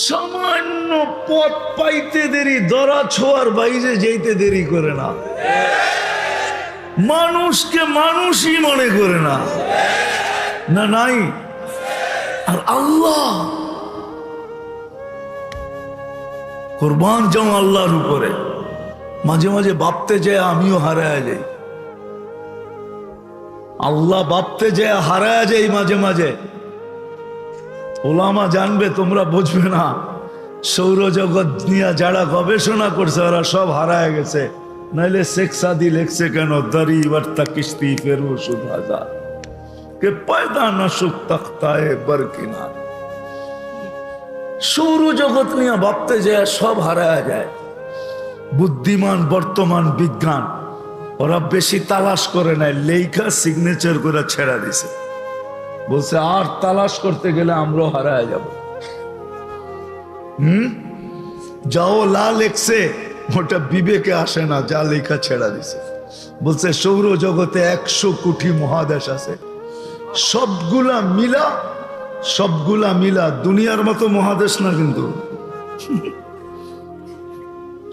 সামান্য পথ পাইতে দেরি, দরা ছোঁয়ার বাইরে যেতে দেরি করে না, মানুষকে মানুষই মনে করে না, না নাই। আর আল্লাহ কুরবান যাও আল্লাহর উপরে। মাঝে মাঝে ভাবতে যায় আমিও হারায় যাই, আল্লাহ ভাবতে যায় হারায় যাই মাঝে মাঝে। ওলামা জানবে, তোমরা বুঝবে না। সৌরজগৎ নিয়ে যারা গবেষণা করছে ওরা সব হারায় গেছে। নাইলে শেখ সাদি লেখছে কেন, দরি বর্তা কিস্তি ফেরু সুধাজা কে পয়দা না সুখ তখতায়ে বরকিনা। সৌরজগৎ নিয়ে ভাবতে যায় সব হারায় যায়। বুদ্ধিমান বর্তমান বিজ্ঞান ওরা বেশি তালাশ করে নাই, লেখা সিগনেচার করে ছেড়া দিছে। বলছে আর তালাশ করতে গেলে আমরাও হারায় যাব। যাও লা লেখছে ওটা বিবেকে আসে না, যা লেখা ছেড়া দিছে। বলছে সৌরজগতে 100 কোটি মহাদেশ আছে, সবগুলা মিলা দুনিয়ার মতো মহাদেশ না। কিন্তু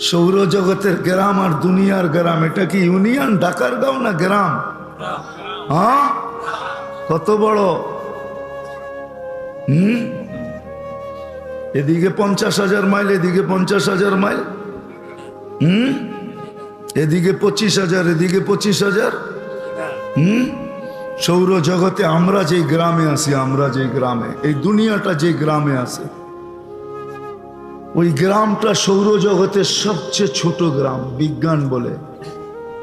সৌরজগতের গ্রাম আর দুনিয়ার গ্রাম, এটা কি ইউনিয়ন? ঢাকার গাঁও না গ্রাম? হ্যাঁ, কত বড়। এদিকে 50,000 মাইল, এদিকে 50,000 মাইল, এদিকে 25,000, এদিকে 25,000। সৌরজগতে আমরা যে গ্রামে আছি, আমরা যে গ্রামে, এই দুনিয়াটা যে গ্রামে আছে, ওই গ্রামটা সৌরজগতের সবচেয়ে ছোট গ্রাম। বিজ্ঞান বলে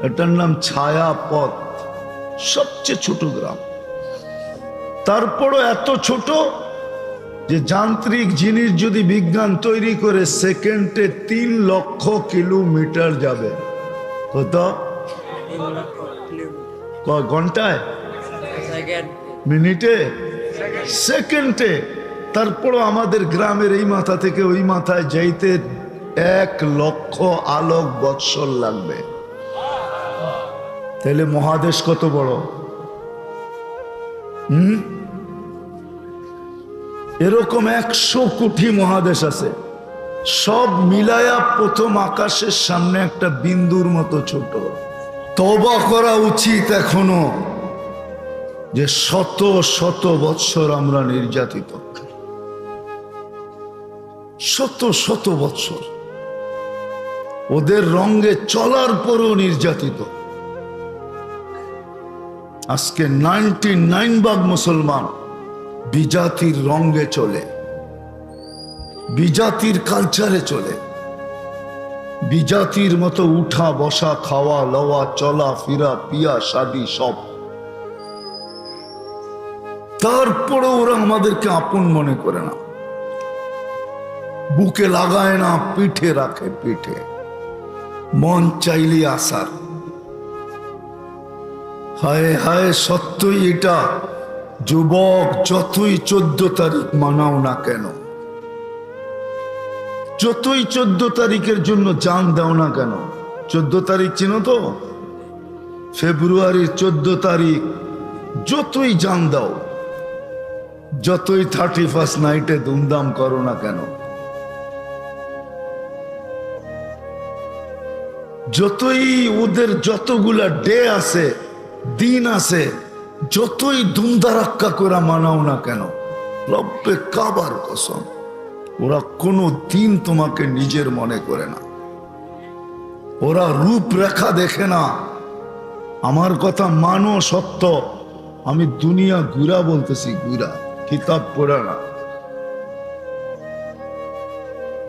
এটার নাম ছায়াপথ, সবচেয়ে ছোট গ্রাম। তারপরও এত ছোট যে যান্ত্রিক জিনিস যদি বিজ্ঞান তৈরি করে সেকেন্ডে 3 লক্ষ কিলোমিটার যাবে। কত? ঘন্টায়, মিনিটে, সেকেন্ডে। তারপরও আমাদের গ্রামের এই মাথা থেকে ওই মাথায় যাইতে 1 লক্ষ আলোক বৎসর লাগবে। তাহলে মহাদেশ কত বড়? এরকম 100 কোটি মহাদেশ আছে, সব মিলায়া প্রথম আকাশের সামনে একটা বিন্দুর মতো ছোট। তওবা করা উচিত এখনো যে শত শত বৎসর আমরা নির্যাতিত, শত শত বৎসর ওদের রঙে চলার পরও নির্যাতিত। আজকে 99% মুসলমান বিজাতির রঙে চলে, বিজাতির কালচারে চলে, বিজাতির মতো উঠা বসা, খাওয়া লওয়া, চলা ফিরা, পিয়া শাদি সব। তারপরে ওরা আমাদেরকে আপন মনে করে না, বুকে লাগায় না, পিঠে রাখে, পিঠে মন চাইলে আসার। হায় হায়, সত্যই এটা। যুবক, যতই 14 তারিখ মানাও না কেন, যতই 14 তারিখের জন্য জান দাও না কেন, 14 তারিখ চিনো তো? ফেব্রুয়ারির 14 তারিখ যতই জান দাও, যতই 31st নাইটে ধুমধাম করো না কেন, যতই ওদের যতগুলা ডে আছে, দিন আছে, যতই ধুমধারাক্কা করে মানাও না কেন, রব্বে কাবার কসম, ওরা কোনো দিন তোমাকে নিজের মনে করে না। ওরা রূপরেখা দেখে না। আমার কথা মানো, সত্য। আমি দুনিয়া ঘুরা বলতেছি, ঘুরা, কিতাব পড়া না।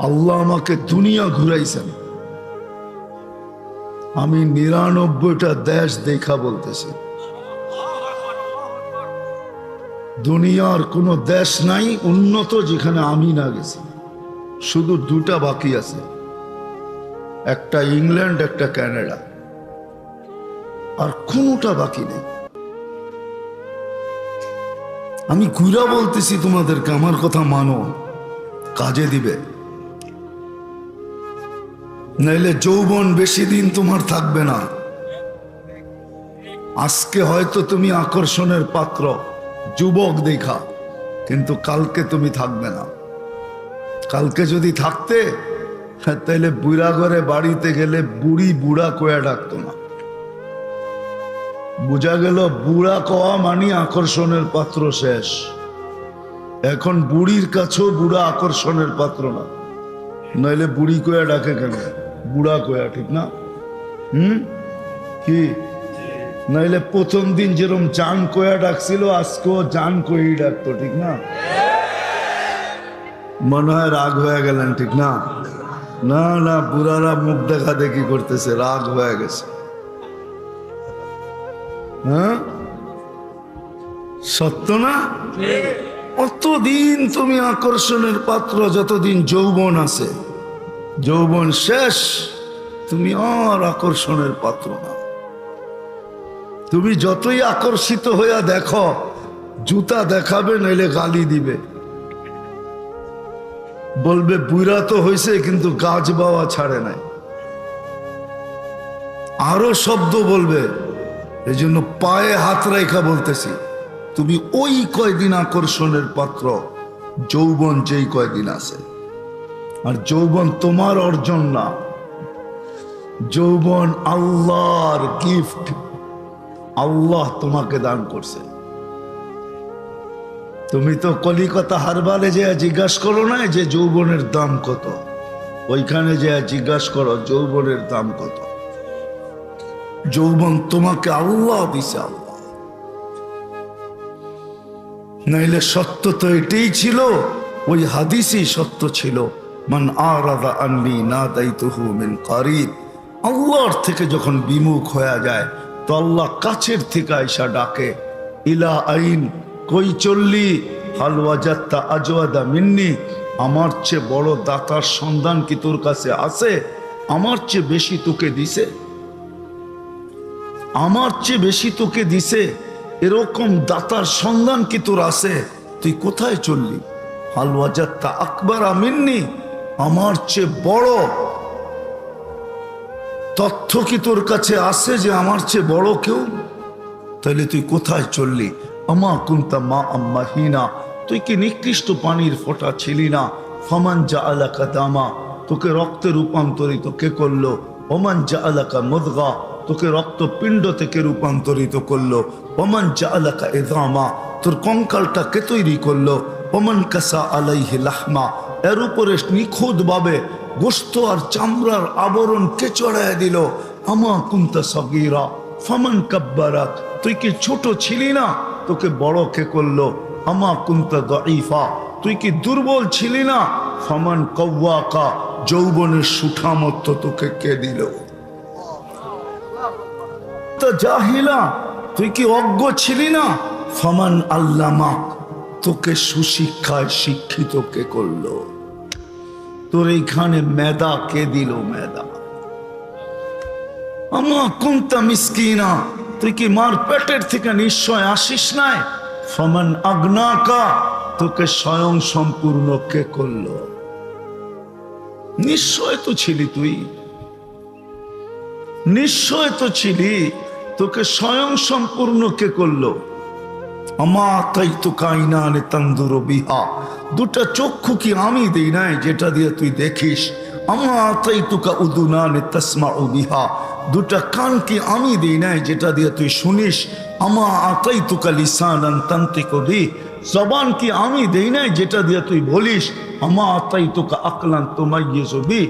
আল্লাহ আমাকে দুনিয়া ঘুরাইছেন, আমি 99টা দেশ দেখা বলতেছি। দুনিয়ার কোনো দেশ নাই উন্নত যেখানে আমি না গেছি। শুধু 2টা বাকি আছে, একটা ইংল্যান্ড, একটা কানাডা, আর কোনোটা বাকি নেই। আমি ঘুরা বলতেছি তোমাদেরকে, আমার কথা মানো, কাজে দিবে। নাইলে যৌবন বেশি দিন তোমার থাকবে না। আজকে হয়তো তুমি আকর্ষণের পাত্র, যুবক দেখা, কিন্তু কালকে তুমি থাকবে না। কালকে যদি থাকতে তাহলে বুড়া ঘরে বাড়িতে গেলে বুড়ি বুড়া কয়া ডাকতো না। বোঝা গেল বুড়া কওয়া মানে আকর্ষণের পাত্র শেষ। এখন বুড়ির কাছেও বুড়া আকর্ষণের পাত্র না, নইলে বুড়ি কয়া ডাকে কেন? বুড়া কয়া, ঠিক না? কি নইলে প্রথম দিন যেরকম জান কয়া ডাকছিল আজকেও জান কই ডাকতো, ঠিক না? মনে হয় রাগ হয়ে গেলেন, ঠিক না? না না, বুড়ারা মুখ দেখা দেখি করতেছে, রাগ হয়ে গেছে। হ্যাঁ, সত্য না? অতদিন তুমি আকর্ষণের পাত্র, যতদিন যৌবন আছে। যৌবন শেষ, তুমি আর আকর্ষণের পাত্র না। তুমি যতই আকর্ষিত হইয়া দেখো, জুতা দেখাবে নইলে গালি দিবে, বলবে বুড়া তো হয়েছে কিন্তু গাছ বাওয়া ছাড়ে নাই, আরো শব্দ বলবে। এই জন্য পায়ে হাত রেখা বলতেছি, তুমি ওই কয়দিন আকর্ষণের পাত্র, যৌবন যেই কয়দিন আছে। আর যৌবন তোমার অর্জন না, যৌবন আল্লাহর গিফট। আল্লাহ তোমাকে দান করছে। তুমি তো কলিকাতা হারবালে যে জিজ্ঞাসা করো না যে যৌবনের দাম কত, ওইখানে যে জিজ্ঞাসা করো যৌবনের দাম কত। যৌবন তোমাকে আল্লাহ দিছে, আল্লাহ। নাইলে সত্য তো এটাই ছিল, ওই হাদিসই সত্য ছিল, মান আরাদা আননি নাদাইতুহু মিন কারিব। আল্লাহর থেকে যখন বিমুখ হয়ে যায় তো আল্লাহ কাছের থেকে আইসা ডাকে, ইলা আইন, কই চললি? হাল ওয়াজাত্তা আজওয়াদা মিন্নি, আমার চেয়ে বড় দাতার সন্ধান কি তোর কাছে আছে? আমার চেয়ে বেশি তোকে দিছে, আমার চেয়ে বেশি তোকে দিছে, এরকম দাতার সন্ধান কি তোর আছে? তুই কোথায় চললি? হাল ওয়াজাত্তা আকবারা মিন্নি, আমার চেয়ে বড় তথ্য কি তোর কাছে আছে যে আমার চেয়ে বড় কেউ? তাহলে তুই কোথায় চললি? আমা কুনতা মা আম্মাহিনা, তুই কি নিকৃষ্ট পানির ফোঁটা ছিলি না? ফামান জাআলাকা দামা, তোকে রক্তে রূপান্তরিত কে করলো? ওমান জাআলাকা মুদগা, তোকে রক্তপিণ্ড থেকে রূপান্তরিত করলো। ওমান জাআলাকা ইযামা, তোর কঙ্কালটা কে তৈরি করলো? ওমান কাসা আলাইহি লাহমা, এর উপরে নিখুঁত ভাবে গোশত আর চামড়ার আবরণ কে চড়াইয়া দিল? আমা কুনতা সগীরা ফামান কাব্বারাক, তুই কি ছোট ছিলি না? তোকে বড় কে করলো? আমা কুনতা দাঈফা, তুই কি দুর্বল ছিলি না? ফামান কওয়াকা, যৌবনের সুঠামত্ব তোকে কে দিল? জাহিলা, তুই কি অজ্ঞ ছিলি না? ফামান আল্লামাক, তোকে সুশিক্ষায় শিক্ষিত কে করলো? তোর এইখানে মেধা কে দিল? মেধা। আমা কুনতা মিসকিনা, তুই কি মার পেটের থেকে নিশ্চয় আসিস নাই? ফামান আগনাকা, তোকে স্বয়ং সম্পূর্ণ কে করলো? নিশ্চয় তো ছিলি তুই, নিশ্চয় তো ছিলি, তোকে স্বয়ং সম্পূর্ণ কে করলো? আমা তাইতুকা আইনানে তানদুরু বিহা, দুটা চক্ষু কি আমি দেই নাই যেটা দিয়ে তুই দেখিস? আমা তাইতুকা উদুনানে তাসমাউ বিহা, দুটা কান কি আমি দেই নাই যেটা দিয়ে তুই শুনিস? আমা আতাইতুকা লিসানান তানতিকু বি, জবান কি আমি দেই নাই যেটা দিয়ে তুই বলিস? আমা আতাইতুকা আকলান তুমাইয়িজু বি,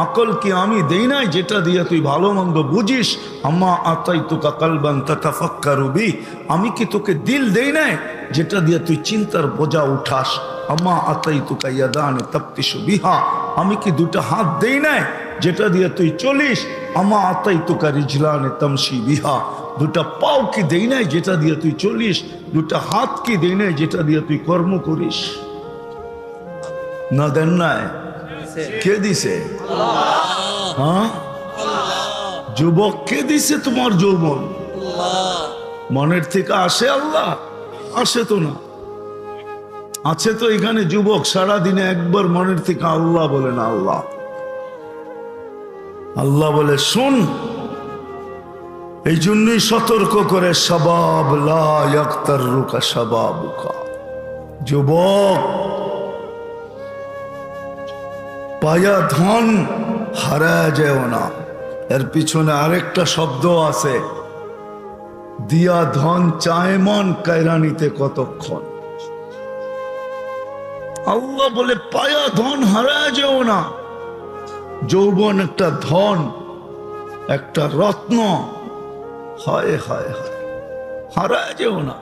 আকল কি আমি দেই নাই যেটা দিয়ে তুই ভালো মন্দ বুঝিস? আমা আতাইতুকা কালবান তাতাফাক্কারু বি, আমি কি তোকে দিল দেই নাই যেটা দিয়ে তুই চিন্তার বোঝা উঠাস? আমা আতাইতুকা ইয়াদান তাফতিশু বিহা, আমি কি দুটা হাত দেই নাই যেটা দিয়ে তুই চলিস? আমা আতাইতুকা রিজলান তামশি বিহা, দুটা পাও কি দেই নাই যেটা দিয়ে তুই চলিস? দুটা হাত কি দেই নাই যেটা দিয়ে তুই কর্ম করিস? না দেন নাই? কে দিছে? হ্যাঁ, যুবক কে দিছে তোমার যৌবন? মনের থেকে আসে আল্লাহ? আসে তো না। আছে তো এখানে যুবক সারাদিনে একবার মনের থেকে আল্লাহ বলে না। আল্লাহ আল্লাহ বলে শোন। এই জন্যই সতর্ক করে, শাবাব লা ইয়াগতাররুকা শাবাবুকা, যুবক পায়া ধন হারায় যেও না। এর পিছনে আরেকটা শব্দ আছে, দিয়া ধন চায় মন কায়রানিতে কতক্ষণ। আল্লাহ বলে পায়া ধন হারায় যেও না। যৌবন একটা ধন, একটা রত্ন, হায় হায় হায়, হারায় যেও না।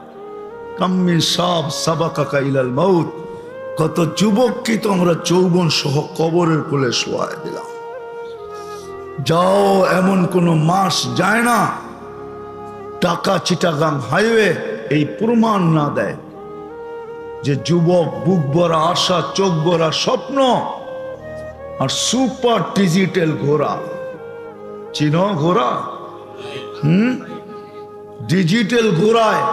কাম্মিন সাব সাবাকাকা ইলাল মাউত, কত যুবক কি তোমরা যৌবন সহ কবরের কোলে শোয়ায় দিলাম। যাও, এমন কোন মাস যায় না ঢাকা চিটাগাং হাইওয়ে এই প্রমাণ না দেয় যে যুবক বুক ভরা আশা, চোখ ভরা স্বপ্ন আর সুপার ডিজিটাল ঘোড়া। চিনো ঘোড়া? ডিজিটাল ঘোড়ায়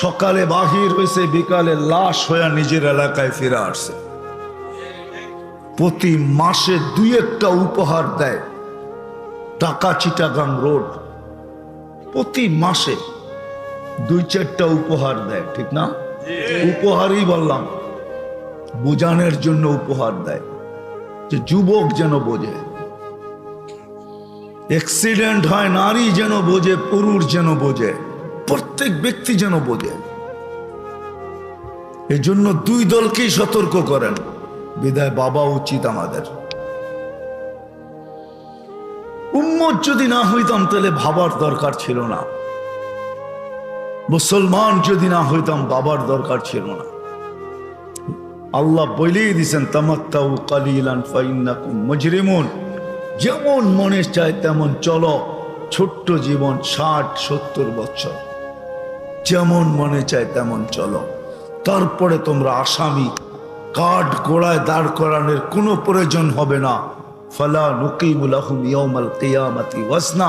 সকালে বাহির হয়েছে, বিকালে লাশ হয়ে নিজের এলাকায় ফিরে আসছে। প্রতি মাসে 2-1টা উপহার দেয় ঢাকা চিটাগাং রোড। প্রতি মাসে 2-4টা উপহার দেয়, ঠিক না? উপহারই বললাম, বোঝানোর জন্য উপহার দেয় যে যুবক যেন বোঝে। অ্যাক্সিডেন্ট হয়, নারী যেন বোঝে, পুরুষ যেন বোঝে, প্রত্যেক ব্যক্তি যেন বোঝে। এই জন্য 2 দলকেই সতর্ক করেন। বিদায় বাবা উচিত আমাদের। উম্মত যদি না হইতাম তাহলে ভাবার দরকার ছিল না। মুসলমান যদি না হইতাম বাবার দরকার ছিল না। আল্লাহ বলেই দিয়েছেন, তামাত্তাউ কালিলান ফাইন্নাকুম মুজরিমুন। যেমন মনে চায় তেমন চলো, ছোট্ট জীবন 60-70 বছর, যেমন মনে চায় তেমন চলো। তারপরে তোমরা আসামি, কাঠ গোড়ায় দাঁড় করানোর কোনো প্রয়োজন হবে না। ফালা নুকিমু লাহুম ইয়াউমাল কিয়ামাতি ওয়াজনা,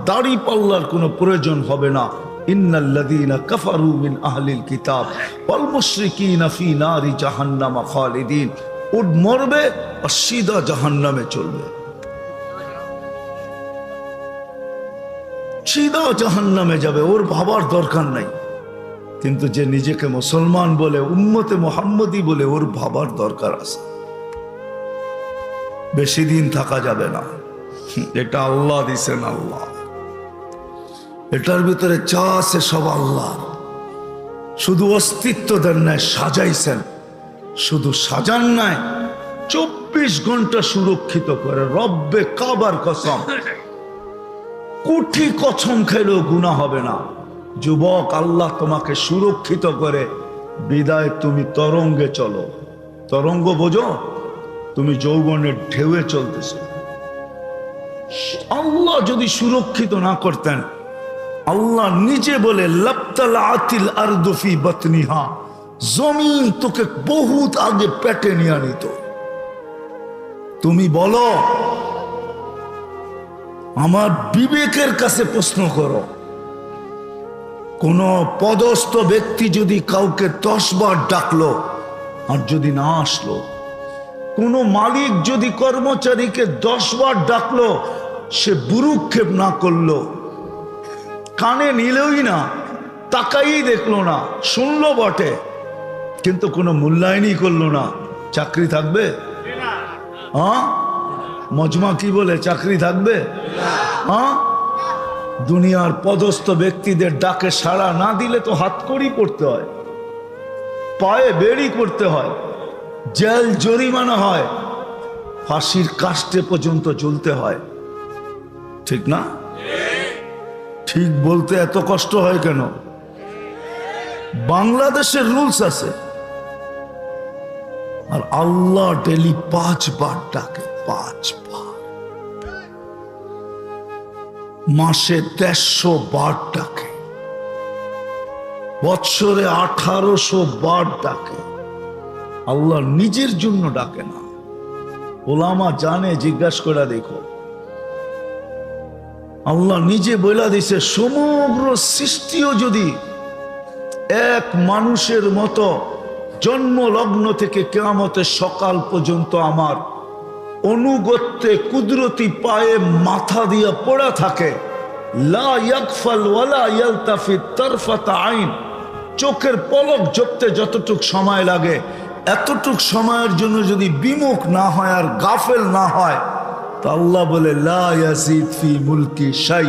দাড়ি পাল্লার কোনো প্রয়োজন হবে না। ইন্নাল্লাযীনা কাফারু মিন আহলিল কিতাব ওয়াল মুশরিকিনা ফি নারি জাহান্নাম খালিদিন। উট মরবে আর সিধা জাহান্নামে চলবে, সিধা জাহান্নামে যাবে। ওর ভাবার দরকার নাই। কিন্তু যে নিজেকে মুসলমান বলে, উম্মতে মুহাম্মদী বলে, ওর ভাবার দরকার আছে। বেশি দিন থাকা যাবে না। এটা আল্লাহ দিছেন, আল্লাহ। এটার ভিতরে যা আছে সব আল্লাহ। শুধু অস্তিত্ব দেন নাই, সাজাইছেন। শুধু সাজান নাই, 24 ঘন্টা সুরক্ষিত করে। রব্বে কাবার কসম, কোটি কসম খেলেও গুনাহ হবে না। যুবক, আল্লাহ তোমাকে সুরক্ষিত করে বিদায় তুমি তরঙ্গে চলো। তরঙ্গ বোঝো? তুমি যৌবনের ঢেউয়ে চলতেছ। আল্লাহ যদি সুরক্ষিত না করতেন, আল্লাহ নিজে বলে লাবতালাতিল আরদু ফি বাতনিহা, জমিন তোকে বহুত আগে পেটে নিয়ে নিত। তুমি বলো, আমার বিবেকের কাছে প্রশ্ন করো, কোন পদস্থ ব্যক্তি যদি কাউকে 10 বার ডাকলো আর যদি না আসলো, কোন মালিক যদি কর্মচারীকে 10 বার ডাকলো, সে বুরুক্ষেপ না করলো, কানে নিলই না, তাকাই দেখলো না, শুনলো বটে, কিন্তু কোনো মূল্যায়নই করলো না, চাকরি থাকবে? হ্যাঁ, মজমা কি বলে, চাকরি থাকবে? হ্যাঁ, দুনিয়ার পদস্থ ব্যক্তিদের ডাকে সাড়া না দিলে তো হাতকড়ি পড়তে হয়, পায়ে বেড়ি করতে হয়, জেল জরিমানা হয়, ফাঁসির কাস্টে পর্যন্ত ঝুলতে হয়, ঠিক না? ঠিক বলতে এত কষ্ট হয় কেন? বাংলাদেশের রুলস আছে, আর আল্লাহ ডেলি 5 বার ডাকে, 5 বার। মাসে 150 বার ডাকে, বৎসরে 1800 বার ডাকে। আল্লাহ নিজের জন্য ডাকে না। ওলামা জানে, জিজ্ঞাসা করে দেখো। আল্লাহ নিজে বলে দিছে, সমগ্র সৃষ্টিও যদি এক মানুষের মতো জন্ম লগ্ন থেকে কিয়ামতের সকাল পর্যন্ত আমার অনুগত্যে কুদরতি পায়ে মাথা দিয়ে পড়া থাকে, লা ইয়াগফাল ওয়ালা ইয়ালতাফিত তারফাত আইন, চোখের পলক ঝপতে যতটুক সময় লাগে এতটুক সময়ের জন্য যদি বিমুখ না হয় আর গাফেল না হয়, তো আল্লাহ বলে লা ইয়াজিদ ফি মুলকি শাই,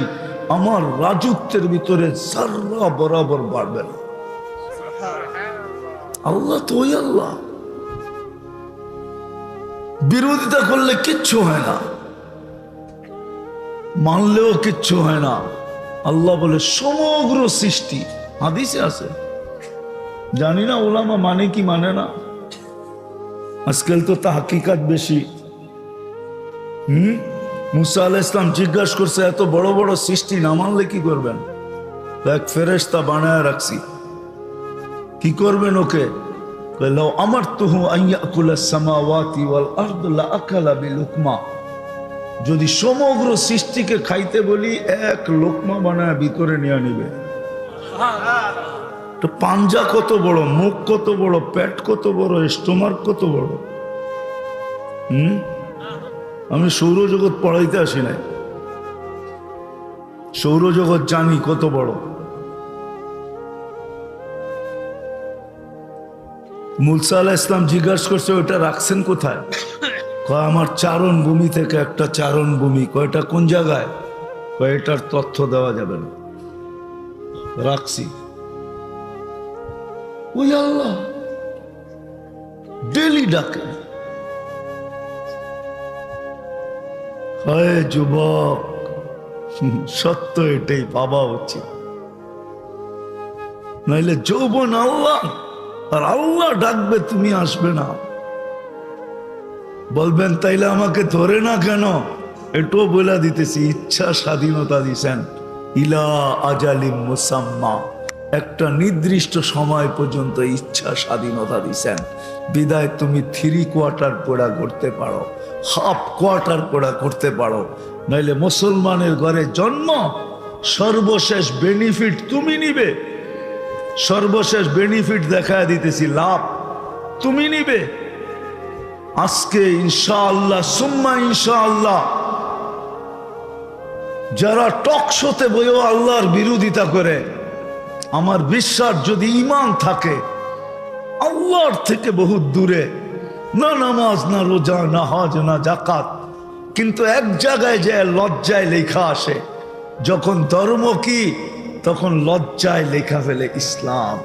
আমার রাজত্বের ভিতরে যারা বরাবর বাড়বে না। আল্লাহ তো ওই আল্লাহ, বিরোধিতা করলে কিচ্ছু হয় না, মানলেও কিচ্ছু হয় না। আল্লাহ বলে সমগ্র সৃষ্টি, হাদিসে আছে, জানি না ওলামা মানে কি মানে না, আজকাল তো তাহকিকাত বেশি। মুসা আলাইহিস সালাম জিজ্ঞাসা করছে, এত বড় বড় সৃষ্টি না মানলে কি করবেন? এক ফেরেশতা বানায় রাখছি, কি করবেন ওকে? লাউ আমারতুহু আন ইয়াকুলা সামাওয়াতি ওয়াল আরদ লাআকালা বিলুকমা, যদি সমগ্র সৃষ্টিকে খাইতে বলি এক লোকমা বানায় ভিতরে নিয়ে নিবে। তো পাঞ্জা কত বড়, মুখ কত বড়, পেট কত বড়, স্টোমাক কত বড়। আমি সৌরজগৎ পড়াইতে আসি নাই, সৌরজগৎ জানি কত বড়। মুসা আলাইহিস সালাম জিজ্ঞাসা করছে, ওটা রাখছেন কোথায়? কয় আমার চারণ ভূমি থেকে একটা চারণ ভূমি। কয়টা কোন জায়গায়? কয়টার তথ্য দেওয়া যাবে না, রাখছি। ওই আল্লাহ ডেলি ডাকে। হয় যুবক, সত্য এটাই ভাবা উচিত, নাইলে যৌবন আল্লাহ, আর আল্লাহ ডাকবে তুমি আসবে না। বলবেন তাইলে আমাকে ধরে না কেন? এটাও বলে দিতেছি, ইচ্ছা স্বাধীনতা দিছেন, ইলা আজালিম মুসাম্মা, একটা নির্দিষ্ট সময় পর্যন্ত ইচ্ছা স্বাধীনতা দিছেন। বিদায় তুমি 3 কোয়ার্টার পড়া করতে পারো, হাফ কোয়ার্টার পড়া করতে পারো, নাইলে মুসলমানের ঘরে জন্ম, সর্বশেষ বেনিফিট তুমি নিবে। সর্বশেষ বেনিফিট দেখায় দিতেছি, লাভ তুমি নিবে। আজকে ইনশাআল্লাহ সুম্মা ইনশাআল্লাহ যারা টক শোতে বইও আল্লাহর বিরোধিতা করে, আমার বিশ্বাস যদি ঈমান থাকে আল্লাহর থেকে বহুত দূরে, না নামাজ, না রোজা, না হজ, না যাকাত, কিন্তু এক জায়গায় যে লজ্জায় লেখা আসে, যখন ধর্ম কি, তখন লজ্জায় লেখা ফেলে ইসলাম।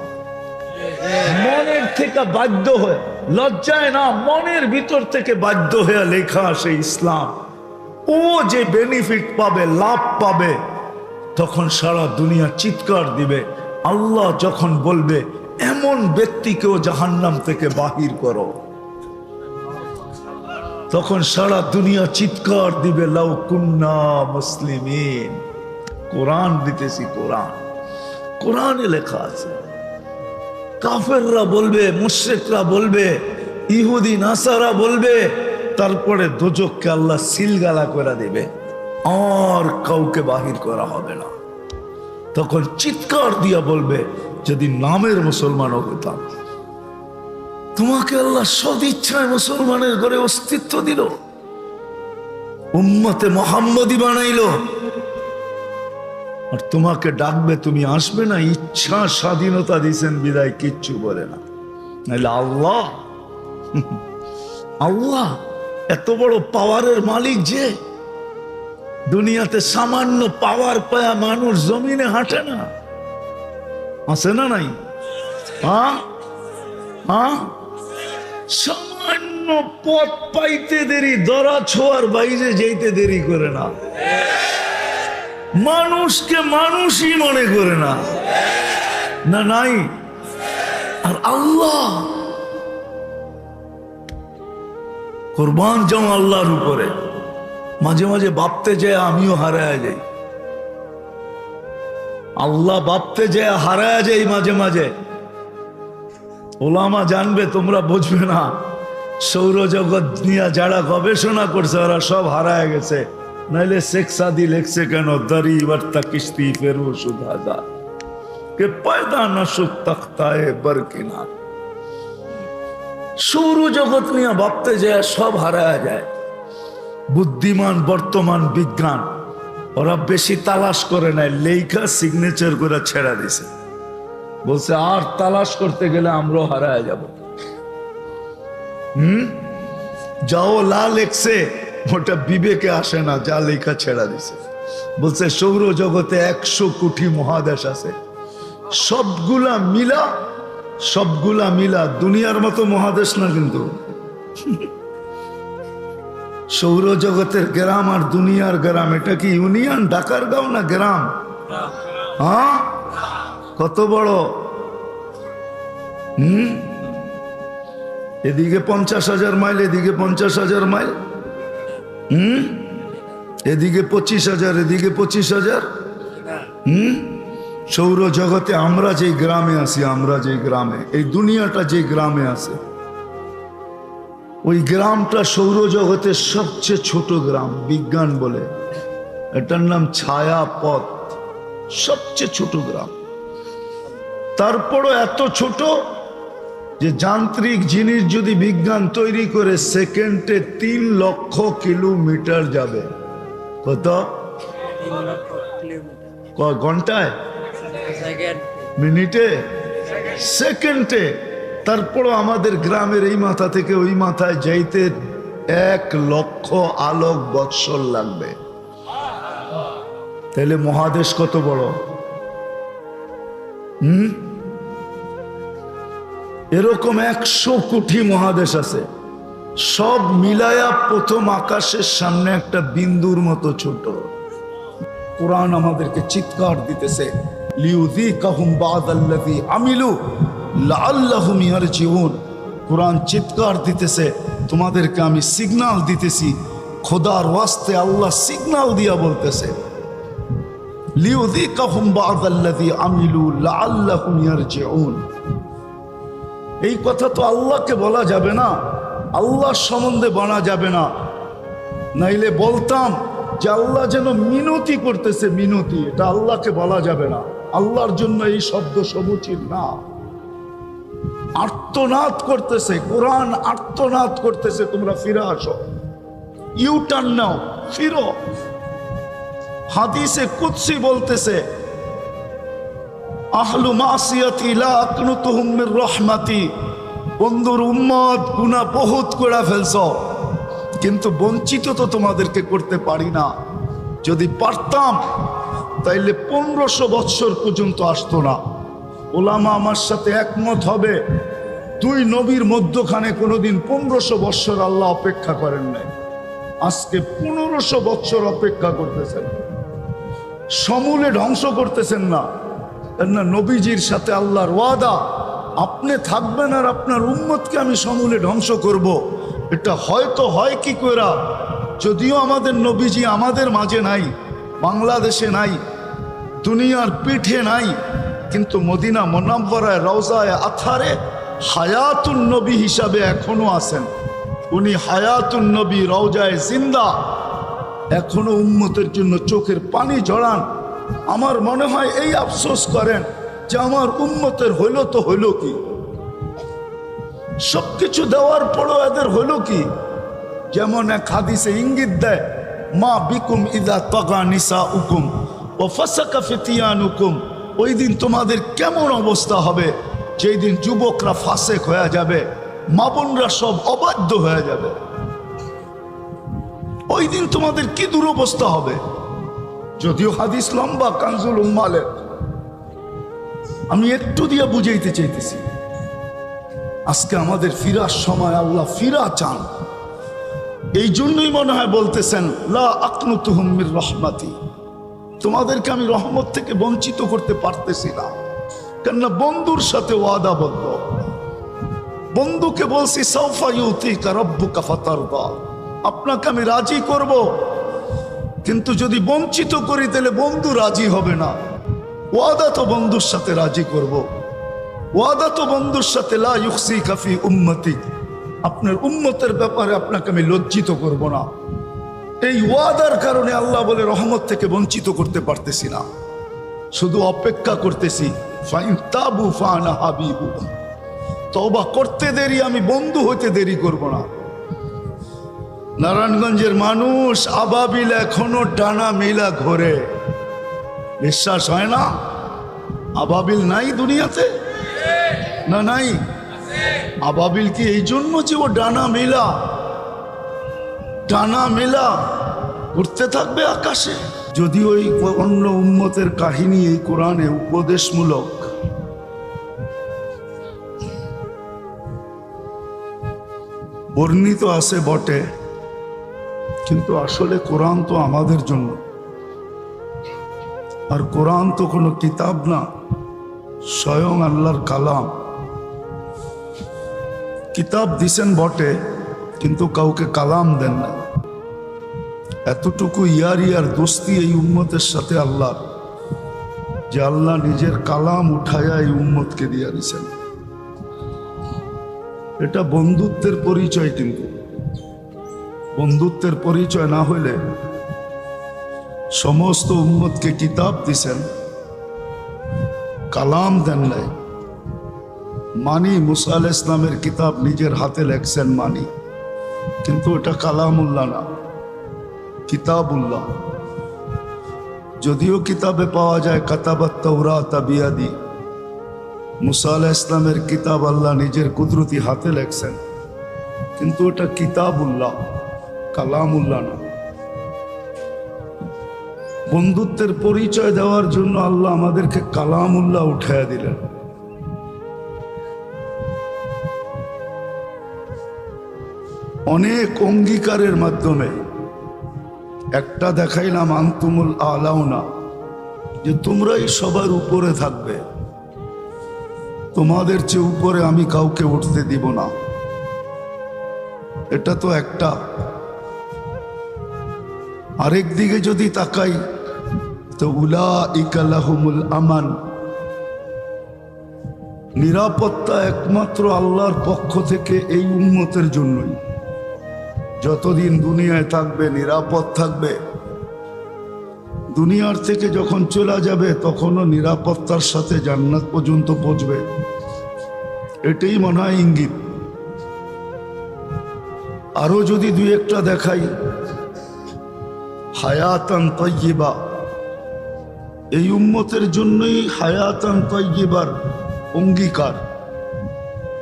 মনের থেকে বাধ্য হয়ে, লজ্জায় না, মনের ভিতর থেকে বাধ্য হয়ে লেখা আসে ইসলাম। ও যে বেনিফিট পাবে, লাভ পাবে, তখন সারা দুনিয়া চিৎকার দিবে। আল্লাহ যখন বলবে এমন ব্যক্তিকেও জাহান্নাম থেকে বাহির করো, তখন সারা দুনিয়া চিৎকার দিবে, লাউ কুন্না মুসলিমিন। কোরআন দিতেছি, কোরআন, কোরআনে লেখা আছে। কাফেররা বলবে, মুশরিকরা বলবে, ইহুদি নাসারা বলবে, তারপরে দোজখকে আল্লাহ সিলগালা করে দিবে, আর কাউকে বাহির করা হবে না। তখন চিৎকার দিয়া বলবে, যদি নামের মুসলমান হতাম, তোমাকে আল্লাহ সদ ইচ্ছায় মুসলমানের ঘরে অস্তিত্ব দিল, উম্মতে মুহাম্মদী বানাইলো, আর তোমাকে ডাকবে তুমি আসবে না। ইচ্ছা স্বাধীনতা দিয়েছেন বিদায় কিচ্ছু বলে না। নাইলে আল্লাহ, আল্লাহ এত বড় পাওয়ারের মালিক যে, দুনিয়াতে সামান্য পাওয়ার পায়া মানুষ জমিনে হাঁটে না, আছে না নাই? সামান্য পথ পাইতে দেরি, দরা ছোঁয়ার বাইরে যেতে দেরি করে না, মানুষকে মানুষই মনে করে না, না নাই? আর আল্লাহ কুরবান যাও আল্লাহর উপরে। মাঝে মাঝে ভাবতে যায় আমিও হারায় যাই, আল্লাহ ভাবতে যায় হারায় যাই মাঝে মাঝে। ওলামা জানবে, তোমরা বুঝবে না। সৌরজগৎ নিয়ে যারা গবেষণা করছে ওরা সব হারায় গেছে। নাইলে শেখ সাদি লেখছে কেন, দরি বর্তা কিস্তি ফেরু সুধাজা কে পয়দা নসুক তখতায়ে বরকিনার। সৌরজগৎ নিয়ে ভাবতে যায় সব হারায় যায়। বুদ্ধিমান বর্তমান বিজ্ঞান ওরা বেশি তালাশ করে নাই, লেখা সিগনেচার করে ছেড়া দিছে, বলছে আর তালাশ করতে গেলে আমরাও হারায় যাব। যাও লা লেখছে ওটা বিবেকে আসে না, যা লেখা ছেড়া দিছে। বলছে সৌরজগতে 100 কোটি মহাদেশ আছে, সবগুলা মিলা দুনিয়ার মতো মহাদেশ না। কিন্তু সৌরজগতের গ্রাম আর দুনিয়ার গ্রাম, এটা কি ইউনিয়ন? ঢাকার গাঁও না গ্রাম? হ্যাঁ, কত বড়। এদিকে 50,000 মাইল, এদিকে 50,000 মাইল, এদিকে 25,000, এদিকে 25,000। সৌরজগতে আমরা যে গ্রামে আছি, আমরা যে গ্রামে, এই দুনিয়াটা যে গ্রামে আছে, ওই গ্রামটা সৌরজগতের সবচেয়ে ছোট গ্রাম। বিজ্ঞান বলে এটার নাম ছায়াপথ, সবচেয়ে ছোট গ্রাম। তারপরও এত ছোট যে যান্ত্রিক জিনিস যদি বিজ্ঞান তৈরি করে সেকেন্ডে 3 লক্ষ কিলোমিটার যাবে। কত? ঘন্টায়, মিনিটে, সেকেন্ডে। তারপরও আমাদের গ্রামের এই মাথা থেকে ওই মাথায় যাইতে 1 লক্ষ আলোক বৎসর লাগবে। তাহলে মহাদেশ কত বড়? এরকম 100 কোটি মহাদেশ আছে, সব মিলায়া প্রথম আকাশের সামনে একটা বিন্দুর মতো ছোট। কোরআন আমাদেরকে চিৎকার দিতেছে, লিউযীকাহুম বা'দাল্লাযী আমিলু লাআল্লাহুম ইয়ারজিউন। কোরআন চিৎকার দিতেছে, তোমাদেরকে আমি সিগন্যাল দিতেছি। খোদার ওয়াস্তে আল্লাহ সিগন্যাল দিয়া বলতেছে, লিউযীকাহুম বা'দাল্লাযী আমিলু লাআল্লাহুম ইয়ারজিউন। এই কথা তো আল্লাহকে বলা যাবে না, আল্লাহর সম্বন্ধে বলা যাবে না। নাইলে বলতাম যে আল্লাহ যেন মিনতি করতেছে, মিনতি। এটা আল্লাহকে বলা যাবে না, আল্লাহর জন্য এই শব্দ সমুচিত না। আর্তনাদ করতেছে, কোরআন আর্তনাদ করতেছে, তোমরা ফিরে আসো, ইউটার্ন নাও, ফিরো। হাদিসে কুদসি বলতেছে, আহলু মাসিয়াতি লা আকনুতুহুম মির রাহমাতি। বন্ধুর উম্মত গুনাহ বহুত করে ফেলছো, কিন্তু বঞ্চিত তো তোমাদেরকে করতে পারি না। যদি পারতাম তাইলে 1500 বৎসর পর্যন্ত আসতো না। ওলামা আমার সাথে একমত হবে, 2 নবীর মধ্যখানে কোনোদিন 1500 বৎসর আল্লাহ অপেক্ষা করেন নাই। আজকে 1500 বৎসর অপেক্ষা করতেছেন, সমূলে ধ্বংস করতেছেন না। না, নবীজির সাথে আল্লাহর ওয়াদা, আপনি থাকবেন আর আপনার উম্মতকে আমি সমূলে ধ্বংস করব। এটা হয়তো হয় কি কইরা, যদিও আমাদের নবীজি আমাদের মাঝে নাই, বাংলাদেশে নাই, দুনিয়ার পিঠে নাই, কিন্তু মদিনা মুনাওয়ারায় রওজায়ে আতহারে হায়াতুন নবী হিসাবে এখনো আছেন। উনি হায়াতুন নবী, রওজায়ে জিন্দা, এখনো উম্মতের জন্য চোখের পানি ঝরান। আমার মনে হয় এই আফসোস করেন যে আমার উম্মতের হইল তো হইল কি, সবকিছু দেওয়ার পরও এদের হইল কি। যেমন এক হাদিসে ইঙ্গিত দেয়, মা বিকুম ইদা তাগা নিসাউকুম ওয়া ফাসাকা ফিতিয়ানুকুম। ওই দিন তোমাদের কেমন অবস্থা হবে, যেই দিন যুবকরা ফাসেক হয়ে যাবে, মা বোনরা সব অবাধ্য হয়ে যাবে। ওই দিন তোমাদের কি দুরবস্থা হবে। যদিও হাদিস লম্বা, কানজুল উম্মালের, আমি একটু দিয়ে বুঝাইতে চাইতেছি। আজকে আমাদের ফিরার সময় আল্লাহ ফিরা চান, এই জন্যই মনে হয় বলতেছেন লা আকনুতুহুম মির রাহমাতি। তোমাদেরকে আমি রহমত থেকে বঞ্চিত করতে পারতেছি না, কেননা বন্ধুর সাথে ওয়াদাবদ্ধ। বন্ধুকে বলছি সাউফা ইউতিকা রাব্বুকা ফাতারদা, আপনাকে আমি রাজি করব, কিন্তু যদি বঞ্চিত করি তাহলে বন্ধু রাজি হবে না। ওয়াদা তো বন্ধুর সাথে রাজি করব, ওয়াদা তো বন্ধুর সাথে লা ইউখসিকা ফি উম্মতি, আপনার উম্মতের ব্যাপারে আপনাকে আমি লজ্জিত করব না। এই ওয়াদার কারণে আল্লাহ বলে রহমত থেকে বঞ্চিত করতে পারতেছি না, শুধু অপেক্ষা করতেছি। ফাইন তাবু ফানা হাবিবু, তওবা করতে দেরি, আমি বন্ধু হইতে দেরি করব না। নারায়ণগঞ্জের মানুষ আবাবিল এখনো ডানা মেলা ঘোরে, বিশ্বাস হয় না? আবাবিল নাই দুনিয়াতে? না নাই? আবাবিল কি এই জন্য যে ও ডানা মেলা উঠতে থাকবে আকাশে? যদি ওই অন্য উম্মতের কাহিনী এই কোরআনে উপদেশমূলক, বর্ণিত আছে বটে, কিন্তু আসলে কোরআন তো আমাদের জন্য। আর কোরআন তো কোনো কিতাব না, স্বয়ং আল্লাহর কালাম। কিতাব দিছেন বটে, কিন্তু কাউকে কালাম দেন না। এতটুকু ইয়ার দোস্তি এই উম্মতের সাথে আল্লাহর, যে আল্লাহ নিজের কালাম উঠায়া এই উম্মতকে দিয়া দিছেন। এটা বন্ধুত্বের পরিচয়, কিন্তু বন্ধুত্বের পরিচয় না হইলে সমস্ত উম্মতকে কিতাব দিছেন, কালাম দেন নাই। মানি মুসা আলাইহিস ইসলামের কিতাব নিজের হাতে লেখছেন মানি, কিন্তু এটা কালামুল্লাহ না, কিতাবুল্লাহ। যদিও কিতাবে পাওয়া যায় কাতাবাত তাওরাত বিয়াদি, মুসা আলাইহিস ইসলামের কিতাব আল্লাহ নিজের কুদরতি হাতে লেখছেন, কিন্তু এটা কিতাবুল্লাহ, কালামুল্লাহ না। বন্ধুত্বের পরিচয় দেওয়ার জন্য আল্লাহ আমাদেরকে কালামুল্লাহ উঠাইয়া দিলেন। অনেক অঙ্গীকারের মাধ্যমে একটা দেখাইলাম, আনতুমুল আলাউনা, যে তোমরাই সবার উপরে থাকবে, তোমাদের চেয়ে উপরে আমি কাউকে উঠতে দিব না। এটা তো একটা। আরেক দিকে যদি তাকাই তো উলাইকা লাহুমুল আমান, নিরাপত্তা একমাত্র আল্লাহর পক্ষ থেকে এই উম্মতের জন্যই। যতদিন দুনিয়ায় থাকবে নিরাপদ থাকবে, দুনিয়ার থেকে যখন চলে যাবে তখনও নিরাপত্তার সাথে জান্নাত পর্যন্ত পৌঁছবে। এটাই মনে হয় ইঙ্গিত। আরো যদি দুই একটা দেখাই, হায়াতান তাইয়্যিবা, এই উম্মতের জন্যই হায়াতান তাইয়্যিবার অঙ্গীকার,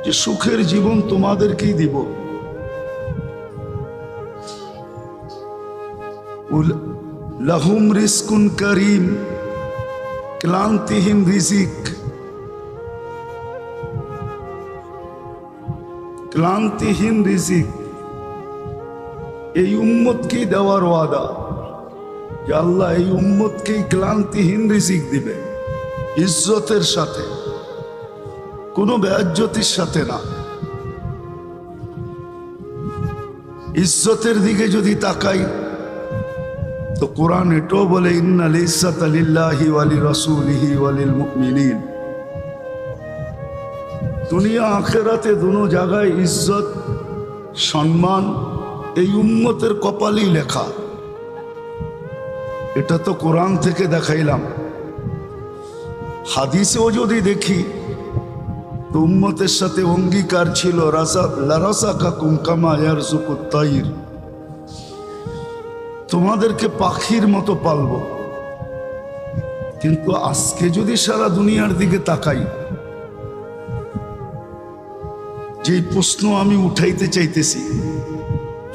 যে সুখের জীবন তোমাদেরকেই দিব। লাহুম রিজকুন কারীম, ক্লান্তিহীন রিজিক, ক্লান্তিহীন রিজিক এই উম্মতকেই দেওয়ার ওয়াদা, যে আল্লাহ এই উম্মতকেই ক্লান্তিহীন রিজিক দিবে, ইজ্জতের সাথে, কোনো বেইজ্জতির সাথে না। ইজ্জতের দিকে যদি তাকাই তো কোরআন এটাও বলে, ইন্নাল ইজ্জাতা লিল্লাহি ওয়া লিরাসূলিহি ওয়া লিল মুমিনিন। দুনিয়া আখিরাতে দুনো জায়গায় ইজ্জত সম্মান এই উম্মতের কপালেই লেখা। এটা তো কোরআন থেকে দেখাইলাম। হাদিসেও যদি দেখি তো উম্মতের সাথে অঙ্গীকার ছিল, লারাযাকাকুম কামা ইয়ারযুকুত তাইর, তোমাদেরকে পাখির মতো পালব। কিন্তু আজকে যদি সারা দুনিয়ার দিকে তাকাই, যে প্রশ্ন আমি উঠাইতে চাইতেছি,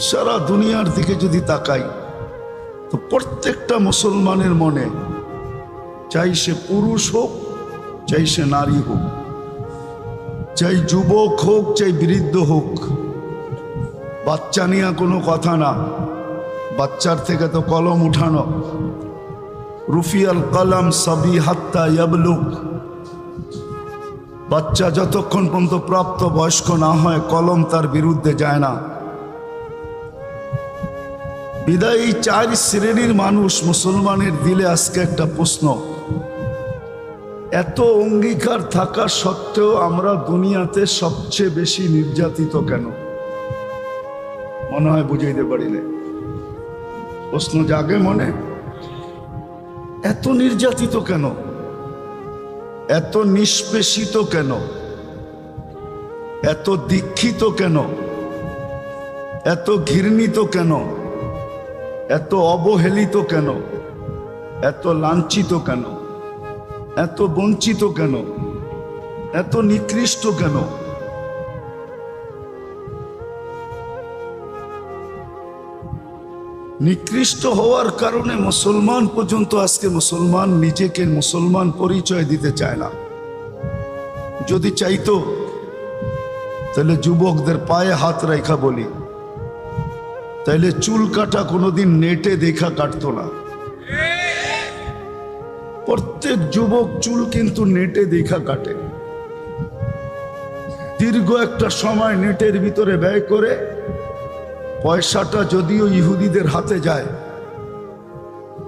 সারা দুনিয়ার দিকে যদি তাকাই তো প্রত্যেকটা মুসলমানের মনে, চাই সে পুরুষ হোক চাই সে নারী হোক, চাই যুবক হোক চাই বৃদ্ধ হোক, বাচ্চা নিয়ে কোনো কথা না, বাচ্চার থেকে তো কলম উঠানো, রুফিয়াল কলম সাবি হাত্তা ইয়াবলুগ, বাচ্চা যতক্ষণ পর্যন্ত প্রাপ্ত বয়স্ক না হয় কলম তার বিরুদ্ধে যায় না। বিদায় এই চার শ্রেণীর মানুষ মুসলমানের দিলে আজকে একটা প্রশ্ন, এত অঙ্গীকার থাকা সত্ত্বেও আমরা দুনিয়াতে সবচেয়ে বেশি নির্যাতিত কেন? মনে হয় বুঝাইতে পারি না। প্রশ্ন জাগে মনে, এত নির্যাতিত কেন, এত নিষ্পেষিত কেন, এত দীক্ষিত কেন, এত ঘৃণিত কেন, এত অবহেলিত কেন, এত লাঞ্ছিত কেন, এত বঞ্চিত কেন, এত নিকৃষ্ট কেন? নিকৃষ্ট হওয়ার কারণে মুসলমান পর্যন্ত আজকে মুসলমান নিজেকে মুসলমান পরিচয় দিতে চায় না। যদি চাইতো তাহলে যুবকদের পায়ে হাত রেখা বলি, তাইলে চুল কাটা কোনোদিন নেটে দেখা কাটতো না। প্রত্যেক যুবক চুল কিন্তু নেটে দেখা কাটে। দীর্ঘ একটা সময় নেটের ভিতরে ব্যয় করে পয়সাটা যদিও ইহুদিদের হাতে যায়,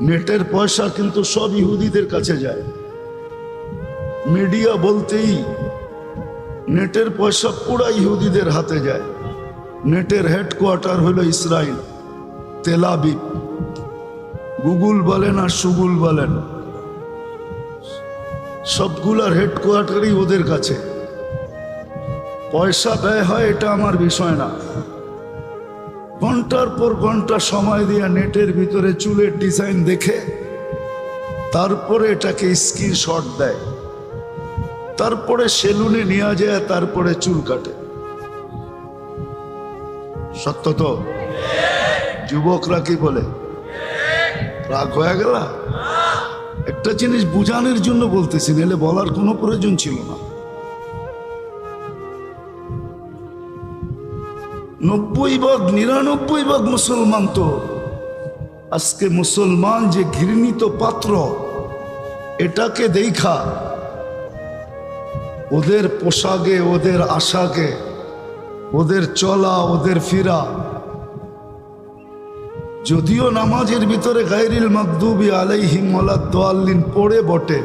নেটের পয়সা কিন্তু সব ইহুদিদের কাছে যায়। মিডিয়া বলতেই নেটের পয়সা পুরা ইহুদিদের হাতে যায়। নেটের হেডকোয়ার্টার হলো ইসরায়েল, তেল আবিব। গুগল বলেন আর সুগুল বলেন, সবগুলার হেডকোয়ার্টারই ওদের কাছে। পয়সা ব্যয় হয় এটা আমার বিষয় না। ঘন্টার পর ঘন্টা সময় দিয়ে নেটের ভিতরে চুলের ডিজাইন দেখে তারপরে এটাকে স্ক্রিনশট দেয়, তারপরে সেলুনে নিয়ে যায়, তারপরে চুল কাটে। সত্য তো? যুবকরা কি বলে? রাগ হয়ে গেল? একটা জিনিস বুঝানোর জন্য বলতেছি, নাহলে বলার কোনো প্রয়োজন ছিল না। 90% মুসলমান তো আজকে মুসলমান যে ঘৃণিত পাত্র, এটাকে দেখা ওদের পোশাকে, ওদের আশাকে, ওদের চলা, ওদের ফিরা, যদিও নামাজের ভিতরে গায়রিল মাগদুবি আলাইহিম ওয়ালাদ-দাল্লিন পড়ে বটে,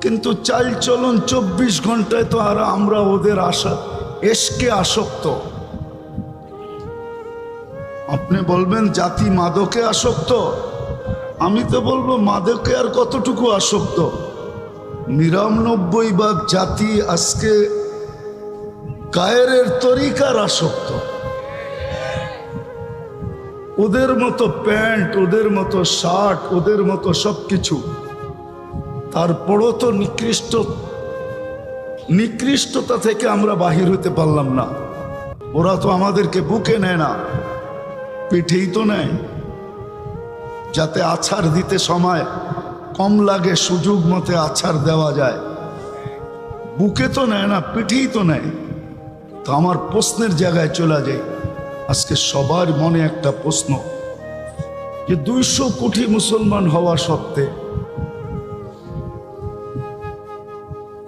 কিন্তু চাল চলন 24 ঘন্টায় তো আর আমরা ওদের আশা এশকে আসক্ত। আপনি বলবেন জাতি মাদকে আসক্ত, আমি তো বলবো মাদকে আর কতটুকু আসক্ত। 99% জাতি আজকে গায়ের তরিকার আসক্ত। ওদের মতো প্যান্ট, ওদের মতো শার্ট, ওদের মতো সবকিছু, তারপরও তো নিকৃষ্টতা থেকে আমরা বাহির হতে পারলাম না। ওরা তো আমাদেরকে বুকে নেয় না, পিঠেই তো নেয়, যাতে আছাড় দিতে সময় কম লাগে, সুযোগ মতে আছাড় দেওয়া যায়। বুকে তো নেয় না, পিঠেই তো নেয়। তো আমার প্রশ্নের জায়গায় চলে যাই। আজকে সবার মনে একটা প্রশ্ন, যে 200 কোটি মুসলমান হওয়া সত্ত্বে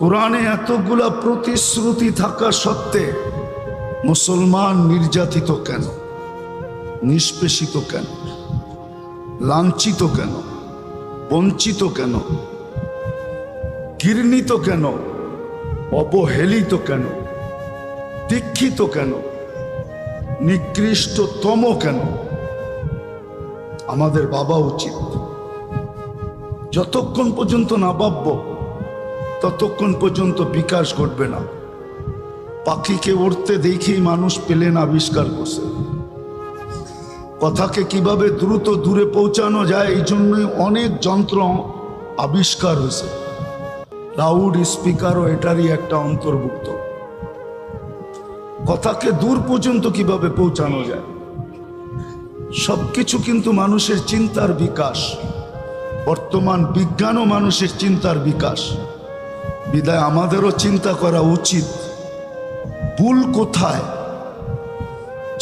কোরআনে এতগুলা প্রতিশ্রুতি থাকা সত্ত্বে মুসলমান নির্যাতিত কেন, নিষ্পেষিত কেন, লাঞ্ছিত কেন, বঞ্চিত কেন, ঘৃণিত কেন, অবহেলিত কেন, দীক্ষিত কেন, নিকৃষ্টতম কেন? আমাদের ভাবা উচিত। যতক্ষণ পর্যন্ত না ভাবব ততক্ষণ পর্যন্ত বিকাশ ঘটবে না। পাখিকে উড়তে দেখেই মানুষ প্লেন আবিষ্কার করছে। কথাকে কিভাবে দ্রুত দূরে পৌঁছানো যায় এই জন্যই অনেক যন্ত্র আবিষ্কার হয়েছে। লাউড স্পিকারও এটারই একটা অন্তর্ভুক্ত। কথাকে দূর পর্যন্ত কিভাবে পৌঁছানো যায়, সবকিছু কিন্তু মানুষের চিন্তার বিকাশ। বর্তমান বিজ্ঞানও মানুষের চিন্তার বিকাশ। বিদায় আমাদেরও চিন্তা করা উচিত ভুল কোথায়,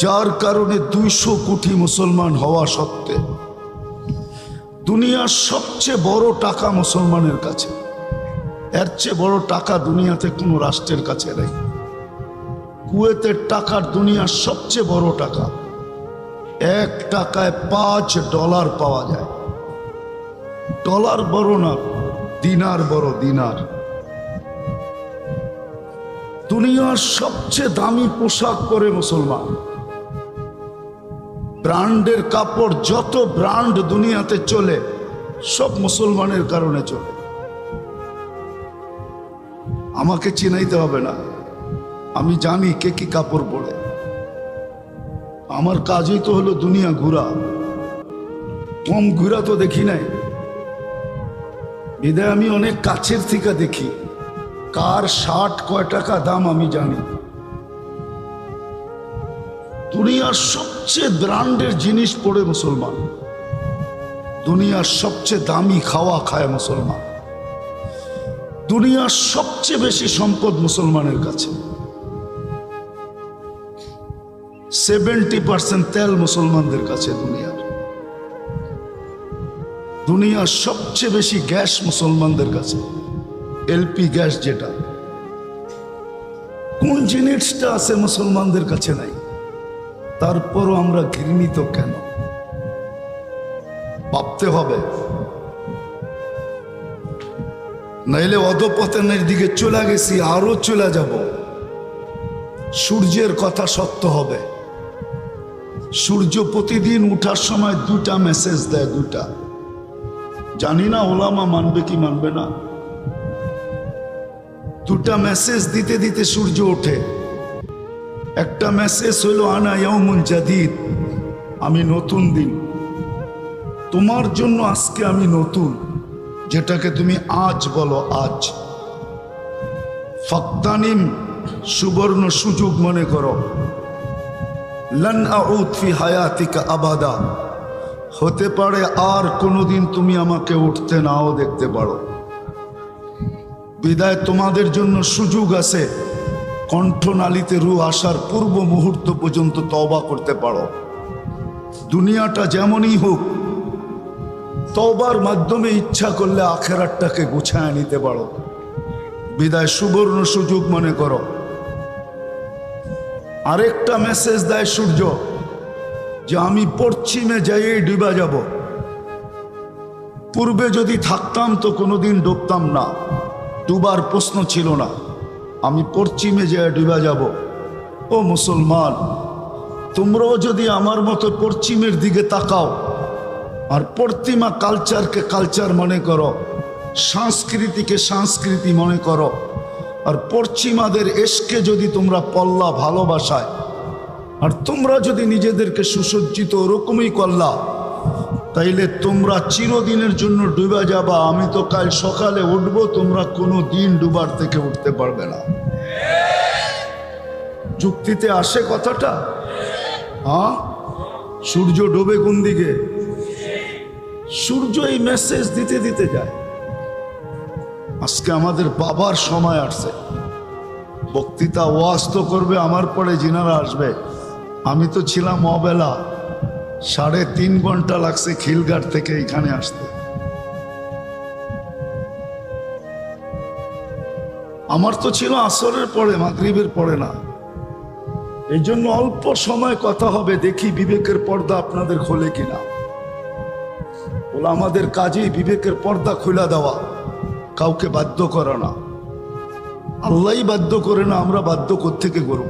যার কারণে 200 কোটি মুসলমান হওয়া সত্ত্বে দুনিয়ার সবচেয়ে বড় টাকা মুসলমানের কাছে। এর চেয়ে বড় টাকা দুনিয়াতে কোনো রাষ্ট্রের কাছে নেই। কুয়েতের টাকার দুনিয়ার সবচেয়ে বড় টাকা। 1 টাকায় $5 পাওয়া যায়। ডলার বড় না, দিনার বড়, দিনার। দুনিয়ার সবচেয়ে দামি পোশাক পরে মুসলমান। ব্র্যান্ডের কাপড়, যত ব্র্যান্ড দুনিয়াতে চলে সব মুসলমানের কারণে চলে। আমাকে চিনাইতে হবে না, আমি জানি কে কি কাপড় পরে। আমার কাজই তো হলো দুনিয়া ঘোরা। কম ঘোরা তো দেখি নাই, বিদায় আমি অনেক কাছের থেকে দেখি। কার শার্ট কয় টাকা দাম আমি জানি। দুনিয়ার দুনিয়ার সবচেয়ে ব্র্যান্ডের জিনিস পড়ে মুসলমান, দুনিয়ার সবচেয়ে দামি খাওয়া খায় মুসলমান, দুনিয়ার সবচেয়ে বেশি সম্পদ মুসলমানের কাছে। 70% তেল মুসলমানদের কাছে দুনিয়ার। দুনিয়ার সবচেয়ে বেশি গ্যাস মুসলমানদের কাছে, এলপি গ্যাস যেটা। কোন জিনিসটা আছে মুসলমানদের কাছে নাই? তারপরও আমরা ঘৃণিত কেন? ভাবতে হবে, নাইলে অধপতনের দিকে চলে গেছি, আরো চলে যাব। সূর্যের কথা সত্য হবে। সূর্য প্রতিদিন উঠার সময় 2টা মেসেজ দেয়, 2টা। জানি না ওলামা মানবে কি মানবে না। 2টা মেসেজ দিতে দিতে সূর্য ওঠে। একটা মেসেজ হইল আনা ইয়াউমুন জাদীদ, আমি নতুন দিন, তোমার জন্য আজকে আমি নতুন, যেটাকে তুমি আজ বলো আজ। ফাক্তানিম, সুবর্ণ সুযোগ মনে করো। লান আউদ ফি হায়াতিকা আবাদা, হতে পারে আর কোনোদিন তুমি আমাকে উঠতে নাও দেখতে পারো। বিদায় তোমাদের জন্য সুযোগ আছে, কণ্ঠনালীতে রূহ আসার পূর্ব মুহূর্ত পর্যন্ত তওবা করতে পারো। দুনিয়াটা যেমনই হোক, তওবার মাধ্যমে ইচ্ছা করলে আখেরাতটাকে গুছায় নিতে পারো। বিদায় সুবর্ণ সুযোগ মনে করো। আরেকটা মেসেজ দেয় সূর্য যে আমি পশ্চিমে যাইয়ে ডুবা যাব। পূর্বে যদি থাকতাম তো কোনোদিন ডুবতাম না, ডুবার প্রশ্ন ছিল না। আমি পশ্চিমে যাই ডুবা যাব। ও মুসলমান, তোমরাও যদি আমার মতো পশ্চিমের দিকে তাকাও আর পশ্চিমা কালচারকে কালচার মনে করো, সংস্কৃতিকে সংস্কৃতি মনে করো, আর পশ্চিমাদের এসকে যদি তোমরা পল্লা ভালোবাসায়, আর তোমরা যদি নিজেদেরকে সুসজ্জিত ওরকমই করলা, তাইলে তোমরা চিরদিনের জন্য ডুবা যাবা। আমি তো কাল সকালে উঠবো, তোমরা কোনো দিন ডুবার থেকে উঠতে পারবে না। যুক্তিতে আসে কথাটা? হ্যাঁ, সূর্য ডোবে কোন দিকে? সূর্য এই মেসেজ দিতে দিতে যায়। আজকে আমাদের বাবার সময় আসছে, বক্তৃতা ওয়াজ তো করবে, আমার পরে যিনারা আসবে। আমি তো ছিলাম অবেলা, 3.5 ঘন্টা লাগছে খিলঘাট থেকে এখানে আসতে। আমার তো ছিল আসরের পরে, মাগরিবের পরে না। এই জন্য অল্প সময় কথা হবে, দেখি বিবেকের পর্দা আপনাদের খোলে কিনা। বলে আমাদের কাজেই বিবেকের পর্দা খুলে দেওয়া, কাউকে বাধ্য করা না। আল্লাহই বাধ্য করে না, আমরা বাধ্য কোত্থেকে করব?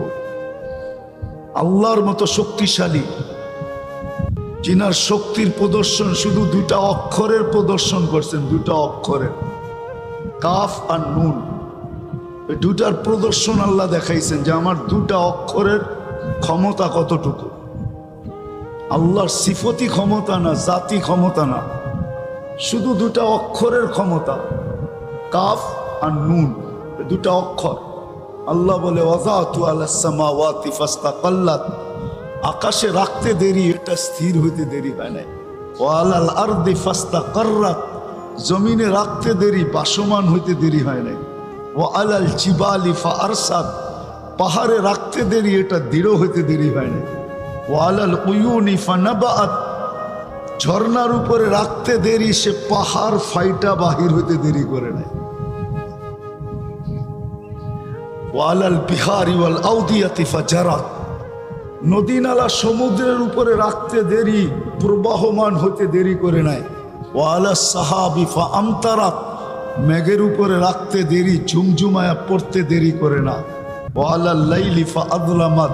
আল্লাহর মতো শক্তিশালী, যিনার শক্তির প্রদর্শন শুধু 2টা অক্ষরের প্রদর্শন করছেন, 2টা অক্ষরের, কাফ আর নুন। এই 2টার প্রদর্শন আল্লাহ দেখাইছেন যে আমার 2টা অক্ষরের ক্ষমতা কতটুকু। আল্লাহর সিফতি ক্ষমতা না, জাতি ক্ষমতা না, শুধু 2টা অক্ষরের ক্ষমতা, কাফ আর নুন, 2টা অক্ষর। আল্লাহ বলে ওয়াজাতু আলাস সামাওয়াতি ফাস্তাকাল্লাত, আকাশে রাখতে দেরি, এটা স্থির হইতে দেরি হয় নাই। ওয়ালাল আরদি ফাস্তাকাররাত, জমিনে রাখতে দেরি, বাসমান হইতে দেরি হয় নাই। ওয়ালাল জিবালি ফাআরসাত, পাহাড়ে রাখতে দেরি, এটা দৃঢ় হইতে দেরি হয় নাই। ওয়ালাল উয়ুনি ফানাবাত, ঝর্ণার উপরে রাখতে দেরি, সে পাহাড় ফাইটা বাহির হইতে দেরি করে নাই। ওয়ালাল বিহারি ওয়াল আউদিয়াতি ফাজারাত, নদী নালা সমুদ্রের উপরে রাখতে দেরি, প্রবাহমান হতে দেরি করে নাই। ওয়ালাস সাহাবি ফাআমতারাত, মেঘের উপরে রাখতে দেরি, ঝুমঝুমায়া পড়তে দেরি করে না। ওয়ালাল লাইলি ফাআযলামাত,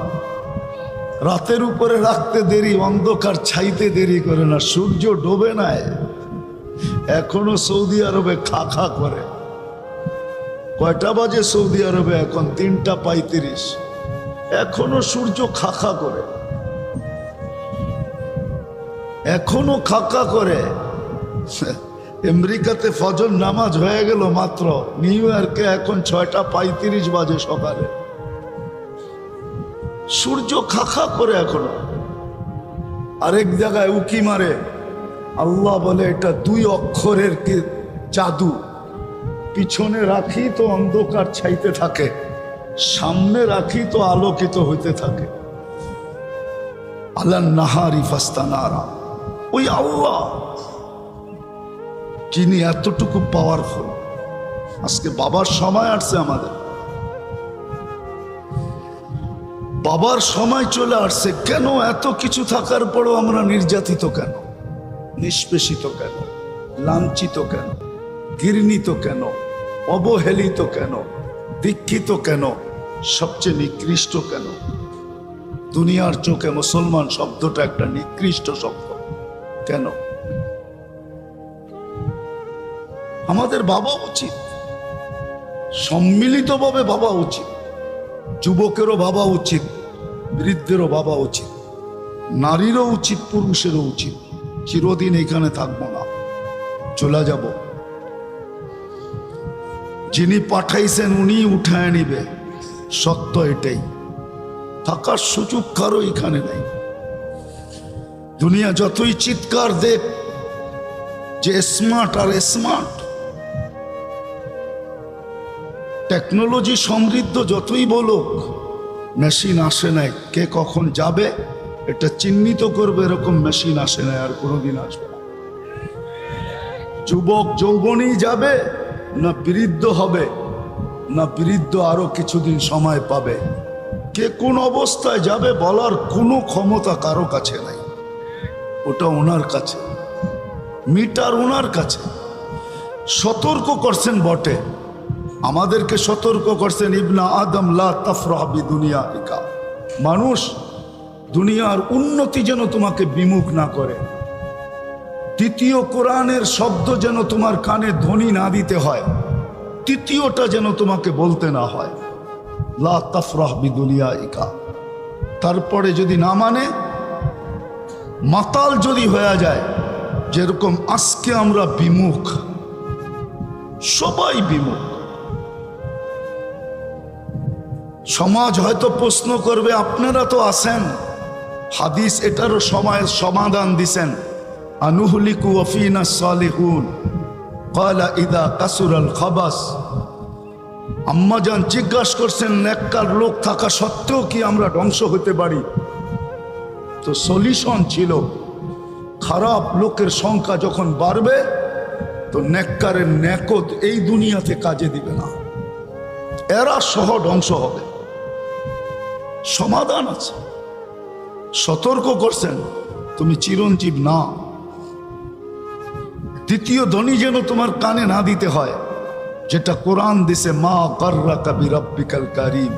রাতের উপরে রাখতে দেরি, অন্ধকার ছাইতে দেরি করে না। সূর্য ডোবে নাই, এখনো সৌদি আরবে খা খা করে। কয়টা বাজে সৌদি আরবে এখন? 3:35। এখনো সূর্য খাখা করে, এখনো খাকা করে। আমেরিকাতে ফজর নামাজ হয়ে গেল মাত্র, নিউ ইয়র্কে এখন 6:35 বাজে সকালে। সূর্য খাখা করে এখনো। আরেক জায়গায় উকি মারে, আল্লাহ বলে এটা 2 অক্ষরের কি জাদু। পিছনে রাখি তো অন্ধকার ছাইতে থাকে, সামনে রাখি তো আলোকিত হইতে থাকে। আলান নাহারি ফাস্তানারা, ওই আল্লাহ যিনি এতটুকু পাওয়ারফুল। আজকে বাবার সময় আসছে, আমাদের বাবার সময় চলে আসছে। কেন এত কিছু থাকার পরও আমরা নির্যাতিত কেন, নিষ্পেষিত কেন, লাঞ্ছিত কেন, ঘৃণিত কেন, অবহেলিত কেন, দীক্ষিত কেন, সবচেয়ে নিকৃষ্ট কেন? দুনিয়ার চোখে মুসলমান শব্দটা একটা নিকৃষ্ট শব্দ কেন? আমাদের ভাবা উচিত, সম্মিলিতভাবে ভাবা উচিত। যুবকেরও ভাবা উচিত, বৃদ্ধেরও ভাবা উচিত, নারীরও উচিত, পুরুষেরও উচিত। চিরদিন এখানে থাকবো না, চলে যাব। যিনি পাঠাইছেন উনি উঠায় নিবে, সত্য এটাই। থাকার সুযোগ কারো এখানে নাই। দুনিয়া যতই চিৎকার দেখ যে স্মার্ট আর স্মার্ট, টেকনোলজি সমৃদ্ধ যতই বলুক, মেশিন আসে নাই। কে কখন যাবে এটা চিহ্নিত করবে, এরকম মেশিন আসে নাই, আর কোনোদিন আসবে না। যুবক যৌবনই যাবে, না বৃদ্ধ হবে, না বৃদ্ধ আরো কিছুদিন সময় পাবে। কে কোন অবস্থায় যাবে বলার কোনো ক্ষমতা কারো কাছে নাই। ওটা ওনার কাছে, মিটার ওনার কাছে। সতর্ক করছেন বটে, আমাদেরকে সতর্ক করছেন, ইবনা আদম লা তাফরাহ বিদুনিয়াইকা, মানুষ দুনিয়ার উন্নতি যেন তোমাকে বিমুখ না করে। তৃতীয় কোরআনের শব্দ যেন তোমার কানে ধ্বনি না দিতে হয়, তৃতীয়টা যেন তোমাকে বলতে না হয়, লা তাফরাহ বিদুনিয়াইকা। তারপরে যদি না মানে, মাতাল যদি হয়ে যায়, যেরকম আজকে আমরা বিমুখ, সবাই বিমুখ। সমাজ হয়তো প্রশ্ন করবে, আপনারা তো আছেন, হাদিস এটারও সময়ের সমাধান দিছেন, আনুহলিকু ওয়াফিনা সালিহুন ক্বালা ইদা কাসুরাল খাবাস। আম্মাজান জিজ্ঞাসা করছেন, নেককার লোক থাকা সত্ত্বেও কি আমরা ধ্বংস হতে পারি? তো সলিউশন ছিল, খারাপ লোকের সংখ্যা যখন বাড়বে তো নেককারের নেকত এই দুনিয়াতে কাজে দিবে না, এরা সহ ধ্বংস হবে। সমাধান আছে, সতর্ক করছেন, তুমি চিরঞ্জীব না। দ্বিতীয় ধ্বনি যেন তোমার কানে না দিতে হয়, যেটা কোরআন দিছে, মা গাররাকা বিরাব্বিকাল কারীম।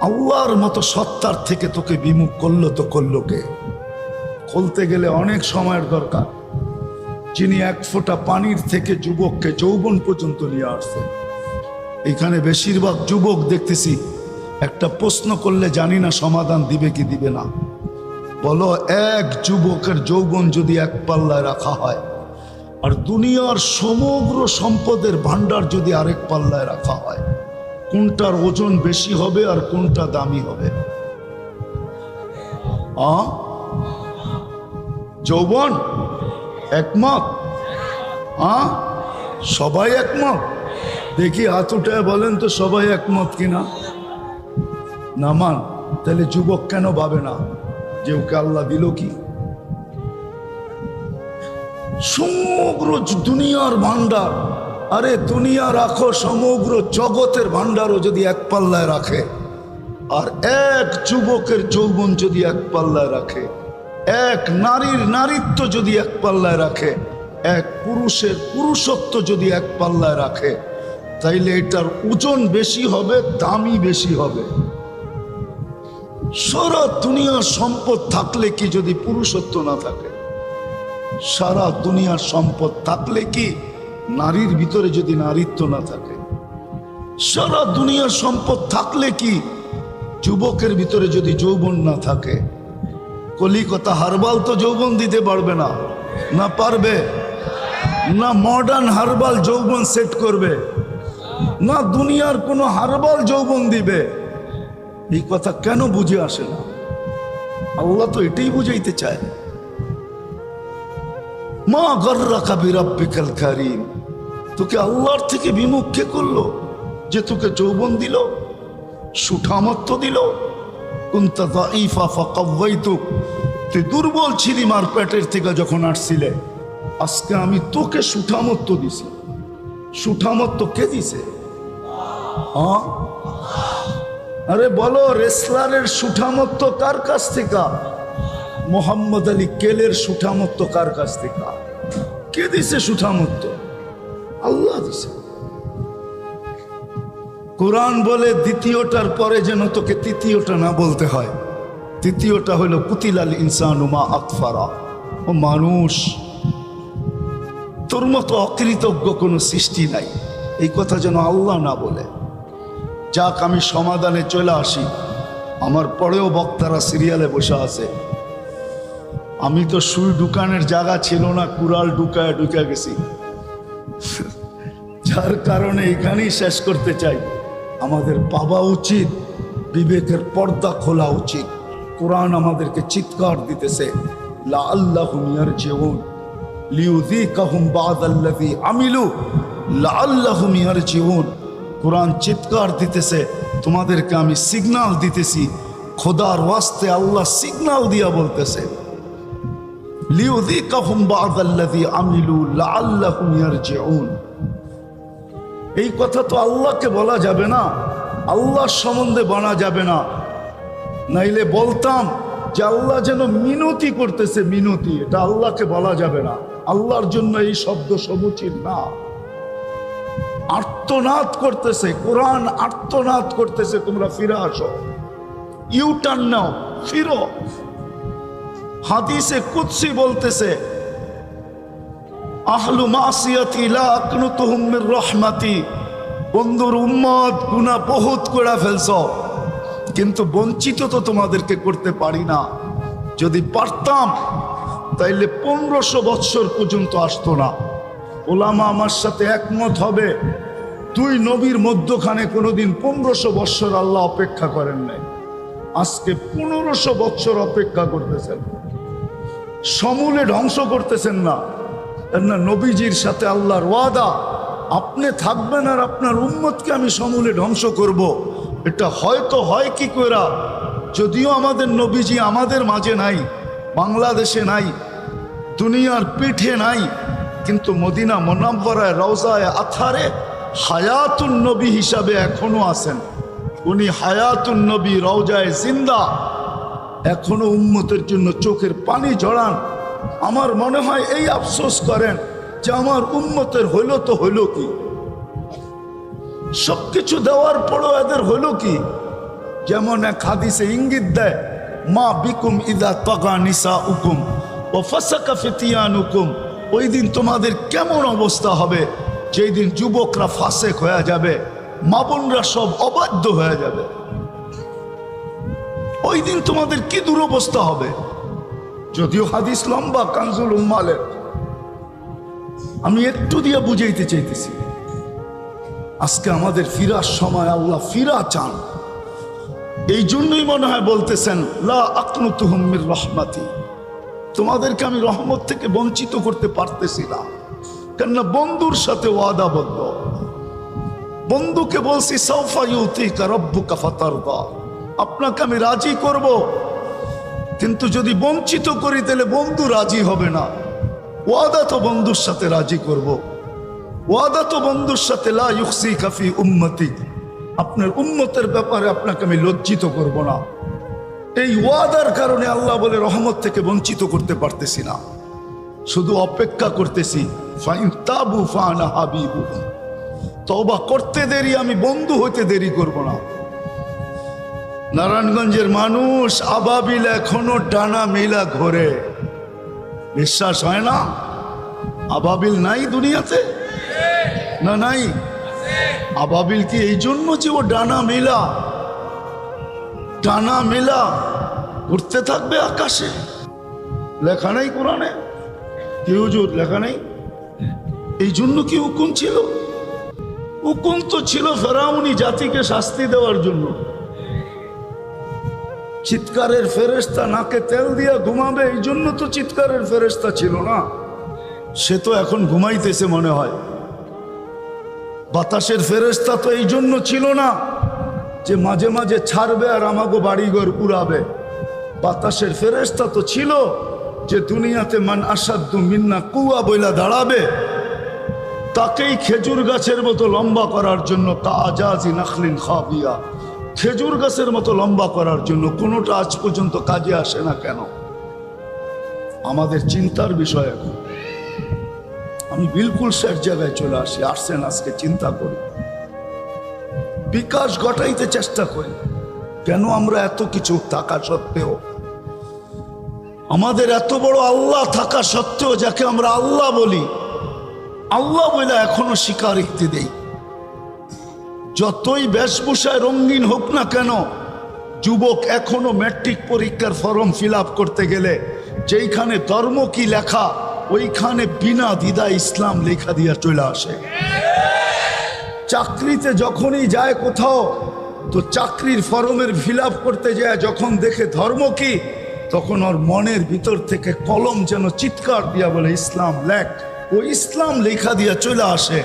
আল্লাহর মতো সত্তার থেকে তোকে বিমুখ করলো তো করলো কে? খুলতে গেলে অনেক সময়ের দরকার। যিনি 1 ফোঁটা পানির থেকে যুবককে যৌবন পর্যন্ত নিয়ে আসছে। এখানে বেশিরভাগ যুবক দেখতেছি, একটা প্রশ্ন করলে জানি না সমাধান দিবে কি দিবে না। বলো, এক যুবকের যৌবন যদি 1 পাল্লায় রাখা হয়, আর দুনিয়ার সমগ্র সম্পদের ভান্ডার যদি আরেক পাল্লায় রাখা হয়, কোনটার ওজন বেশি হবে আর কোনটা দামি হবে? যৌবন একমত? সবাই একমত? দেখি হাত উঠায় বলেন তো সবাই একমত কিনা। না মান, তাহলে যুবক কেন ভাবে না যে ওকে আল্লাহ দিল কি? সমগ্র দুনিয়ার ভান্ডার, আরে দুনিয়া রাখো, সমগ্র জগতের ভান্ডারও যদি 1 পাল্লায় রাখে, আর এক যুবকের যৌবন যদি 1 পাল্লায় রাখে, এক নারীর নারীত্ব যদি 1 পাল্লায় রাখে, এক পুরুষের পুরুষত্ব যদি 1 পাল্লায় রাখে, তাইলে এটার ওজন বেশি হবে, দামি বেশি হবে। সারা দুনিয়ার সম্পদ থাকলে কি যদি পুরুষত্ব না থাকে? সারা দুনিয়ার সম্পদ থাকলে কি নারীর ভিতরে যদি নারীত্ব না থাকে? সারা দুনিয়ার সম্পদ থাকলে কি যুবকের ভিতরে যদি যৌবন না থাকে? কলিকাতা হারবাল তো যৌবন দিতে পারবে না, না পারবে? না মডার্ন হারবাল যৌবন সেট করবে, না দুনিয়ার কোনো হারবাল যৌবন দিবে। এই কথা কেন বুঝে আসে না? আল্লাহ তো এটাই বুঝাইতে চায়। মা গর্রাকা বিরাব্বিকাল কারীম, তোকে আল্লাহর থেকে বিমুখ কে করলো যে তোকে যৌবন দিল, সুঠামত্ব দিল। কুনতা দাঈফা ফাকাওয়াইতুক, তুই দুর্বল ছিলি মার পেটের থেকে যখন আসছিলে, আজকে আমি তোকে সুঠামত্ব দিছি। সুঠামত্ব কে দিছে? হ্যাঁ, আরে বলো, রেসলারের সুঠামত্ব কার কাছ থেকে? মোহাম্মদ আলী কেলের সুঠামত্ব কার কাছ থেকে? কে দিছে সুঠামত্ব? আল্লাহ দিছে। কোরআন বলে দ্বিতীয়টার পরে যেন তোকে তৃতীয়টা না বলতে হয়। তৃতীয়টা হলো কুতিলাল ইনসানু মা আকফারা, ও মানুষ, তোর মতো অকৃতজ্ঞ কোনো সৃষ্টি নাই, এই কথা যেন আল্লাহ না বলে। যাক, আমি সমাধানে চলে আসি। আমার পরেও বক্তারা সিরিয়ালে বসে আছে। আমি তো সুই দোকানের জায়গা ছিল না, কুড়াল ঢুকায় গেছি। যার কারণে এখানেই শেষ করতে চাই। আমাদের পাওয়া উচিত, বিবেকের পর্দা খোলা উচিত। কোরআন আমাদেরকে চিৎকার দিতেছে, লাআল্লাহুম ইয়ারজিউন লিইউযীকাহুম বা'দাল্লাযী আমিলু লাআল্লাহুম ইয়ারজিউন। কোরআন চিৎকার দিতেছে, তোমাদেরকে আমি সিগন্যাল দিতেছি। খোদার ওয়াস্তে আল্লাহ সিগন্যাল দিয়া বলতেছে, লিইউযীকাহুম বা'দাল্লাযী আমিলু লাআল্লাহুম ইয়ারজিউন। এই কথা তো আল্লাহকে বলা যাবে না, আল্লাহর সম্বন্ধে বলা যাবে না। নাইলে বলতাম যে আল্লাহ যেন মিনতি করতেছে, মিনতি, এটা আল্লাহকে বলা যাবে না। আল্লাহর জন্য এই শব্দ সমুচিত না। আর্তনাদ করতেছে, কোরআন আর্তনাদ করতেছে, তোমরা ফিরে আসো, ইউটার্ন নাও, ফিরো। হাদিসে কুদসি বলতেছে, আহলু মাসিয়াতি লা আকনুতুহুম মির রাহমাতি, বন্ধুর উম্মত গুনাহ বহুত করে ফেলছো, কিন্তু বঞ্চিত তো তোমাদেরকে করতে পারি না। যদি পারতাম তাইলে 1500 বৎসর পর্যন্ত আসতো না। ওলামা আমার সাথে একমত হবে, দুই নবীর মধ্যখানে কোনোদিন 1500 বৎসর আল্লাহ অপেক্ষা করেন নাই। আজকে 1500 বৎসর অপেক্ষা করতেছেন, সমূলে ধ্বংস করতেছেন না। না, নবীজির সাথে আল্লাহর ওয়াদা, আপনি থাকবেন আর আপনার উম্মতকে আমি সমূলে ধ্বংস করব। এটা হয়তো হয় কি কইরা, যদিও আমাদের নবীজি আমাদের মাঝে নাই, বাংলাদেশে নাই, দুনিয়ার পিঠে নাই, কিন্তু মদিনা মুনাওয়ারায় রওজায়ে আতহারে হায়াতুন নবী হিসাবে এখনো আছেন। উনি হায়াতুন নবী, রওজায়ে জিন্দা, এখনো উম্মতের জন্য চোখের পানি ঝরান। আমার মনে হয় এই আফসোস করেন যে আমার উম্মতের হইল তো হইল কি, সবকিছু দেওয়ার পরও এদের হইল কি? যেমন এক হাদিসে ইঙ্গিত দেয়, মা বিকুম ইদা তাগা নিসাউকুম ওয়া ফাসাকা ফিতিয়ানুকুম, ওই দিন তোমাদের কেমন অবস্থা হবে যেই দিন যুবকরা ফাসেক হয়ে যাবে, মা বোনরা সব অবাধ্য হয়ে যাবে। ওই দিন তোমাদের কি দুরবস্থা হবে। যদিও হাদিস লম্বা, কানজুল উম্মালের, আমি একটু দিয়ে বুঝাইতে চাইতেছি। আজকে আমাদের ফিরার সময় আল্লাহ ফিরা চান, এই জন্যই মনে হয় বলতেছেন, লা আকনুতুহুম মির রাহমাতি, তোমাদেরকে আমি রহমত থেকে বঞ্চিত করতে পারতেছি না। কেননা বন্ধুর সাথে ওয়াদাবদ্ধ, বন্ধুকে বলছি সাউফা ইউতিকা রাব্বুকা ফাতারদা, আপনাকে আমি রাজি করব, কিন্তু যদি বঞ্চিত করি তাহলে বন্ধু রাজি হবে না। ওয়াদা তো বন্ধুর সাথে রাজি করব, ওয়াদা তো বন্ধুর সাথে, লা ইউখসিকা ফি উম্মতি, আপনার উম্মতের ব্যাপারে আপনাকে আমি লজ্জিত করব না। এই ওয়াদার কারণে আল্লাহ বলে রহমত থেকে বঞ্চিত করতে পারতেছি না, শুধু অপেক্ষা করতেছি। ফাইন তাবু ফানা হাবিবুহুম, তওবা করতে দেরি, আমি বন্ধু হইতে দেরি করব না। নারায়ণগঞ্জের মানুষ আবাবিল এখনো ডানা মেলা ঘোরে, বিশ্বাস হয় না? আবাবিল নাই দুনিয়াতে? না নাই? আবাবিল কি এই জন্য যে ও ডানা মেলা, ডানা মেলা উঠতে থাকবে আকাশে? লেখা নাই কোরআনে? কি হুজুর লেখা নাই? এই জন্য কি হুকুম ছিল? হুকুম তো ছিল ফেরাউনি জাতিকে শাস্তি দেওয়ার জন্য। চিৎকারের ফেরেশতা নাকে তেল দিয়া ঘুমাবে, এই জন্য তো চিৎকারের ফেরেশতা ছিল না। সে তো এখন ঘুমাইতেছে মনে হয়। বাতাসের ফেরেশতা তো এই জন্য ছিল না যে মাঝে মাঝে ছাড়বে আর আমাগো বাড়িঘর উড়াবে। বাতাসের ফেরেশতা তো ছিল যে দুনিয়াতে মান আসাদ্দু মিন্না কুয়া বইলা দাঁড়াবে, তাকেই খেজুর গাছের মতো লম্বা করার জন্য, কাজাজি নাখলিন খাবিয়া, খেজুর গাছের মতো লম্বা করার জন্য। কোনোটা আজ পর্যন্ত কাজে আসে না কেন? আমাদের চিন্তার বিষয় এখন। আমি বিলকুল শেষ জায়গায় চলে আসি। আসছেন আজকে, চিন্তা করি, বিকাশ ঘটাইতে চেষ্টা করি। কেন আমরা এত কিছু থাকা সত্ত্বেও, আমাদের এত বড় আল্লাহ থাকা সত্ত্বেও, যাকে আমরা আল্লাহ বলি, আল্লাহ বলে এখনো স্বীকারোক্তি দেই। যতই বেশভূষায় রঙিন হোক না কেন, যুবক এখনো ম্যাট্রিক পরীক্ষার ফর্ম ফিল আপ করতে গেলে যেইখানে ধর্ম কি লেখা, ওইখানে বিনা দ্বিধা ইসলাম লেখা দিয়া চলে আসে। চাকরিতে যখনই যায় কোথাও, তো চাকরির ফর্মের ফিল আপ করতে যায় যখন দেখে ধর্ম কি, তখন ওর মনের ভিতর থেকে কলম যেন চিৎকার দিয়া বলে ইসলাম লেখ, ও ইসলাম লেখা দিয়া চলে আসে।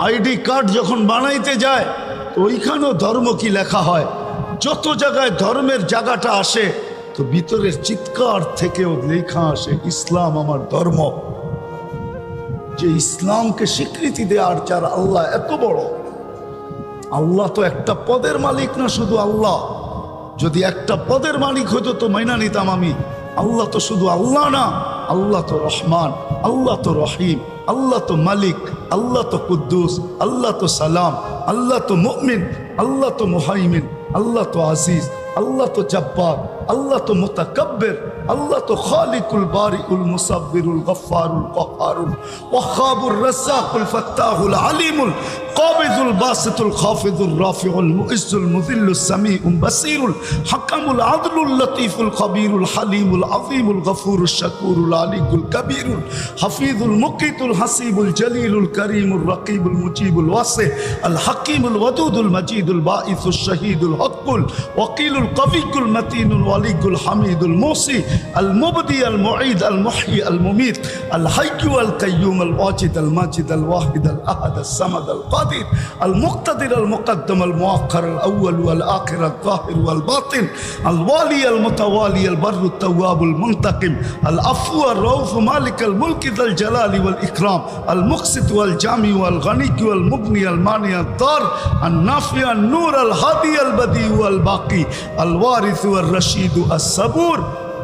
আইডি কার্ড যখন বানাইতে যায়, তো ওইখানেও ধর্ম কি লেখা হয়। যত জায়গায় ধর্মের জায়গাটা আসে, তো ভিতরের চিৎকার থেকেও লেখা আসে ইসলাম আমার ধর্ম। যে ইসলামকে স্বীকৃতি দেওয়ার যার আল্লাহ এত বড়। আল্লাহ তো একটা পদের মালিক না, শুধু আল্লাহ। যদি একটা পদের মালিক হইতো তো মাইনা নিতাম আমি। আল্লাহ তো শুধু আল্লাহ না, আল্লাহ তো রহমান, আল্লাহ তো রহিম, আল্লাহ তো মালিক, আল্লাহ তো কুদ্দুস, আল্লাহ তো সালাম, আল্লাহ তো মুমিন, আল্লাহ তো মুহাইমিন, আল্লাহ তো আজিজ, আল্লাহ তো জব্বার, আল্লাহ তো মুতাকাব্বির, আল্লাহ তো খালিকুল বারিউল মুসাব্বিরুল গফফারুল কহ্হারুল ওয়াহ্হাবুর রাজ্জাকুল ফাত্তাহুল আলিমুল কাবিজুল বাসিতুল খাফিজুর রাফিউল মুইজ্জুল মুযিল্লুস সামিউল বাসীরুল হাকামুল আদলুল লতীফুল খবীরুল হালিমুল আযীমুল গফুরুশ শাকুরুল আলিকুল কবীরুল হাফিজুল মুকিতুল হাসিবুল জলিলুল করিমুল রকিবুল মুজিবুল ওয়াসি আল হাকিমুল ওয়াদুদুল মজিদুল বাঈসুশ শহীদুল হকুল ওয়াকিলুল কবিকুল মতিনুল ওয়ালিকুল হামিদুল মুসি আল মুবদি আল মুঈদ আল মুহয়ি আল মুমীত আল হাইয়্যু আল কাইয়্যুম আল ওয়াজিদ আল মাজিদ আল ওয়াহিদ আল আহাদ আল সামাদ আল কাদির আল মুক্তাদির আল মুকদ্দম আল মুআক্খার আল আউয়াল ওয়াল আখির আল যাহির ওয়াল বাতিন আল ওয়ালি আল মুতাওয়ালি আল বাররু তাওয়াব আল মুনতাকিম আল আফু আর রাউফ মালিক আল মুলক যাল জালালি ওয়াল ইকরাম আল মুকসিত ওয়াল জামি ওয়াল গনি ওয়াল মুগনি আল মানি আল দার আল নাফি আল নূর আল হাদি আল বদি ওয়াল বাকি আল ওয়ারিস ওয়াল রশিদ আস সাবুর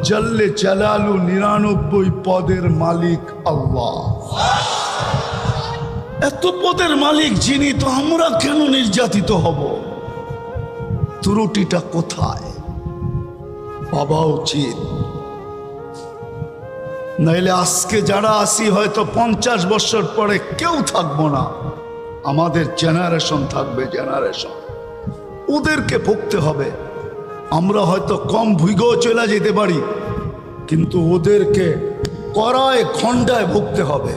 জল্লে জালালু 99 পদের মালিক আল্লাহ। এত পদের মালিক যিনি, তো আমরা কেন নির্যাতিত হব? ত্রুটিটা কোথায় ভাবা উচিত। নাইলে আজকে যারা আসি হয়তো 50 বছর পরে কেউ থাকবো না। আমাদের জেনারেশন থাকবে, জেনারেশন, ওদেরকে ভুগতে হবে। আমরা হয়তো কম ভুগেও চলে যেতে পারি, কিন্তু ওদেরকে কড়ায় খন্ডায় ভুগতে হবে,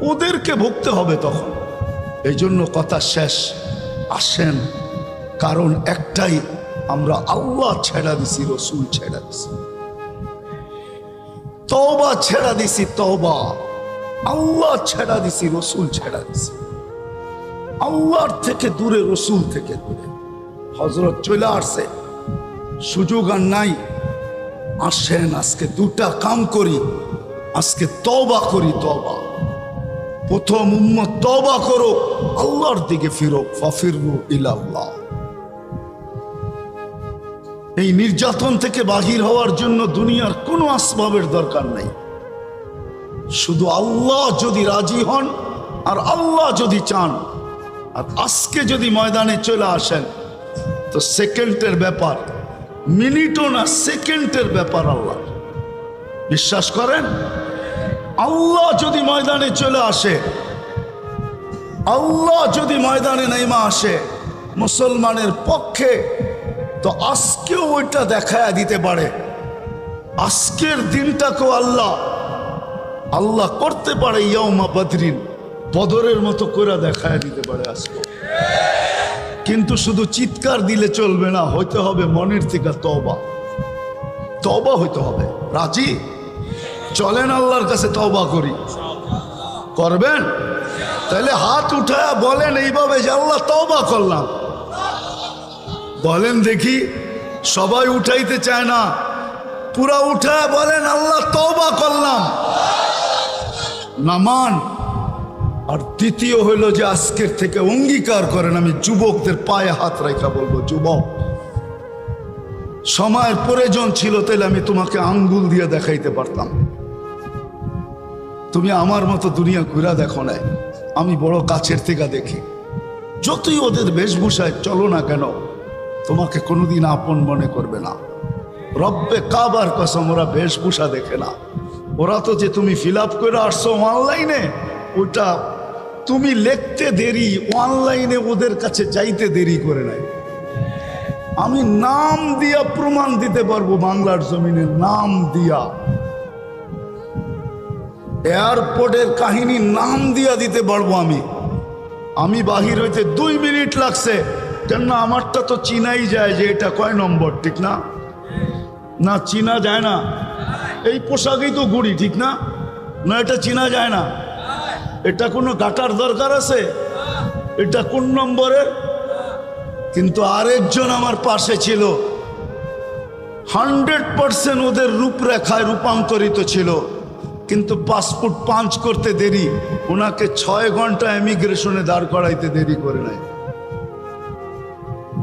ওদেরকে ভুগতে হবে তখন। এই জন্য কথা শেষ, আসেন, কারণ একটাই, আমরা আল্লাহ ছেড়া দিছি, রসুল ছেড়া দিছি, তওবা ছেড়া দিছি, তওবা, আল্লাহ ছেড়া দিছি, রসুল ছেড়া দিছি। আল্লাহর থেকে দূরে, রসুল থেকে দূরে। হযরত চলে আসছে, সুযোগ আর নাই। আসেন আজকে দুটা কাম করি, আজকে তওবা করি। তওবা, প্রথম উম্মত তওবা করো, আল্লাহর দিকে ফিরো, ফাফিরু ইলাল্লাহ। এই নির্যাতন থেকে বাহির হওয়ার জন্য দুনিয়ার কোনো আসবাবের দরকার নেই। শুধু আল্লাহ যদি রাজি হন আর আল্লাহ যদি চান। আর আজকে যদি ময়দানে চলে আসেন, তো সেকেন্ডের ব্যাপার, মিনিটও না, সেকেন্ডের ব্যাপার আল্লাহ। বিশ্বাস করেন? আল্লাহ যদি ময়দানে চলে আসে, আল্লাহ যদি ময়দানে নেমে আসে মুসলমানের পক্ষে, তো আজকেও ওইটা দেখায়া দিতে পারে। আজকের দিনটাকেও আল্লাহ করতে পারে ইয়াউমা বদরিন, বদরের মতো করে দেখায়া দিতে পারে। আজকে কিন্তু শুধু চিৎকার দিলে চলবে না, হইতে হবে মনের থেকে তওবা। তওবা হইতে হবে। রাজি? চলেন আল্লাহর কাছে তওবা করি। করবেন? তাহলে হাত উঠায়া বলেন এইভাবে যে আল্লাহ তওবা করলাম। বলেন দেখি, সবাই উঠাইতে চায় না, পুরা উঠায়া বলেন আল্লাহ তওবা করলাম। নামান। আর দ্বিতীয় হইল যে আজকের থেকে অঙ্গীকার করেন, আমি যুবকদের পায়ে হাত রাখা বলবো, যুবক সময়ের প্রয়োজন ছিল তাহলে আমি তোমাকে আঙ্গুল দিয়ে দেখাইতে পারতাম। তুমি আমার মতো দুনিয়া ঘুরা দেখো নাই, আমি বড় কাছের থেকে দেখি। যতই ওদের বেশভূষায় চলো না কেন, তোমাকে কোনোদিন আপন মনে করবে না। রব্বে কাবার কসম, ওরা বেশভূষা দেখে না। ওরা তো যে তুমি ফিল আপ করে আসছো অনলাইনে, ওটা তুমি লিখতে দেরি, অনলাইনে ওদের কাছে যাইতে দেরি করে নাই। আমি নাম দিয়া প্রমাণ দিতে পারবো, বাংলার জমিনে নাম দিয়া, এয়ারপোর্টের কাহিনী নাম দিয়া দিতে পারবো। আমি বাহির হইতে 2 মিনিট লাগছে, কেন আমারটা তো চিনাই যায় যে এটা কয় নম্বর, ঠিক না? না চিনা যায় না? এই পোশাকেই তো ঘুরি, ঠিক না? না এটা চিনা যায় না? এটা কোনো গাটার দরকার আছে? এটা কোন নম্বরের? কিন্তু আরেকজন আমার পাশে ছিল, 100% ওদের রূপরেখায় রূপান্তরিত ছিল, কিন্তু পাসপোর্ট পাঞ্চ করতে দেরি, ওনাকে 6 ঘন্টা ইমিগ্রেশনে দাঁড় করাইতে দেরি করে নাই।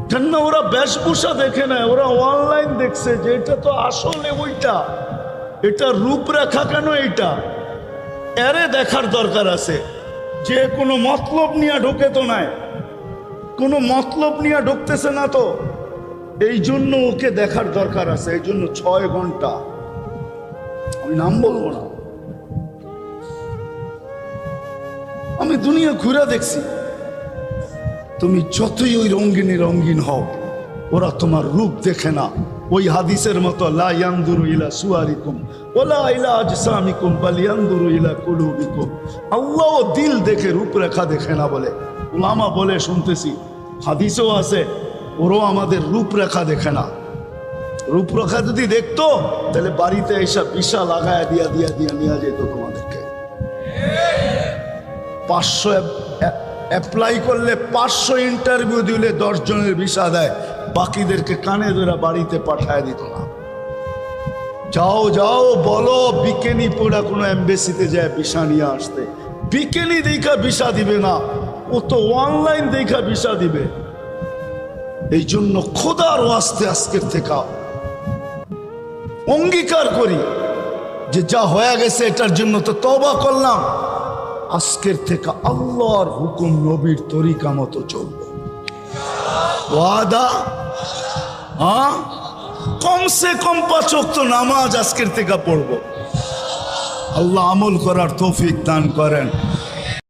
কেন? ওরা বেশভূষা দেখে না, ওরা অনলাইন দেখছে যে এটা তো আসলে ওইটা, এটা রূপরেখা কেন এইটা, এরে দেখার দরকার আছে। যে কোনো মতলব নিয়ে ঢোকে তো নাই, কোনো মতলব নিয়ে ঢুকতেছে না তো, এই জন্য ওকে দেখার দরকার আছে। এই জন্য 6 ঘন্টা, আমি নাম বলবো না, আমি দুনিয়া ঘুরে দেখছি। তুমি যতই ওই রঙ্গিন হও, ওরা তোমার রূপ দেখে না। ওই হাদিসের মতো, লা ইয়ানদুরু ইলা সুয়ারিকুম ওয়ালা ইলা আজসামিকুম বাল ইয়ানদুরু ইলা কুলুবিকুম। আল্লাহ দিল দেখে, রূপরেখা দেখে না বলে উলামা বলে শুনতেছি, হাদিসেও আছে। ওরও আমাদের রূপরেখা দেখে না। রূপরেখা যদি দেখতো তাহলে বাড়িতে এসব ভিসা লাগায় দিয়া নিয়ে যেত তোমাদেরকে। 500 অ্যাপ্লাই করলে 500 ইন্টারভিউ দিলে 10 জনের ভিসা দেয়, বাকিদেরকে কানে ধরে বাড়িতে পাঠায় দিত না। যাও বলো বিকেনি পড়া কোনো এমবেসিতে যায় ভিসা নিয়ে আসতে। বিকেনি দেখা ভিসা দিবে না, ও তো অনলাইন দেখা ভিসা দিবে। এই জন্য খোদার ওয়াস্তে আজকের থেকে অঙ্গীকার করি যে যা হয়ে গেছে এটার জন্য তো তওবা করলাম। আজকের থেকে আল্লাহর হুকুম, নবীর তরিকা মতো চলব। ওয়াদা? হ্যাঁ, কমসে কম 5 ওয়াক্ত নামাজ আজকের থেকে পড়ব। আল্লাহ আমল করার তৌফিক দান করেন।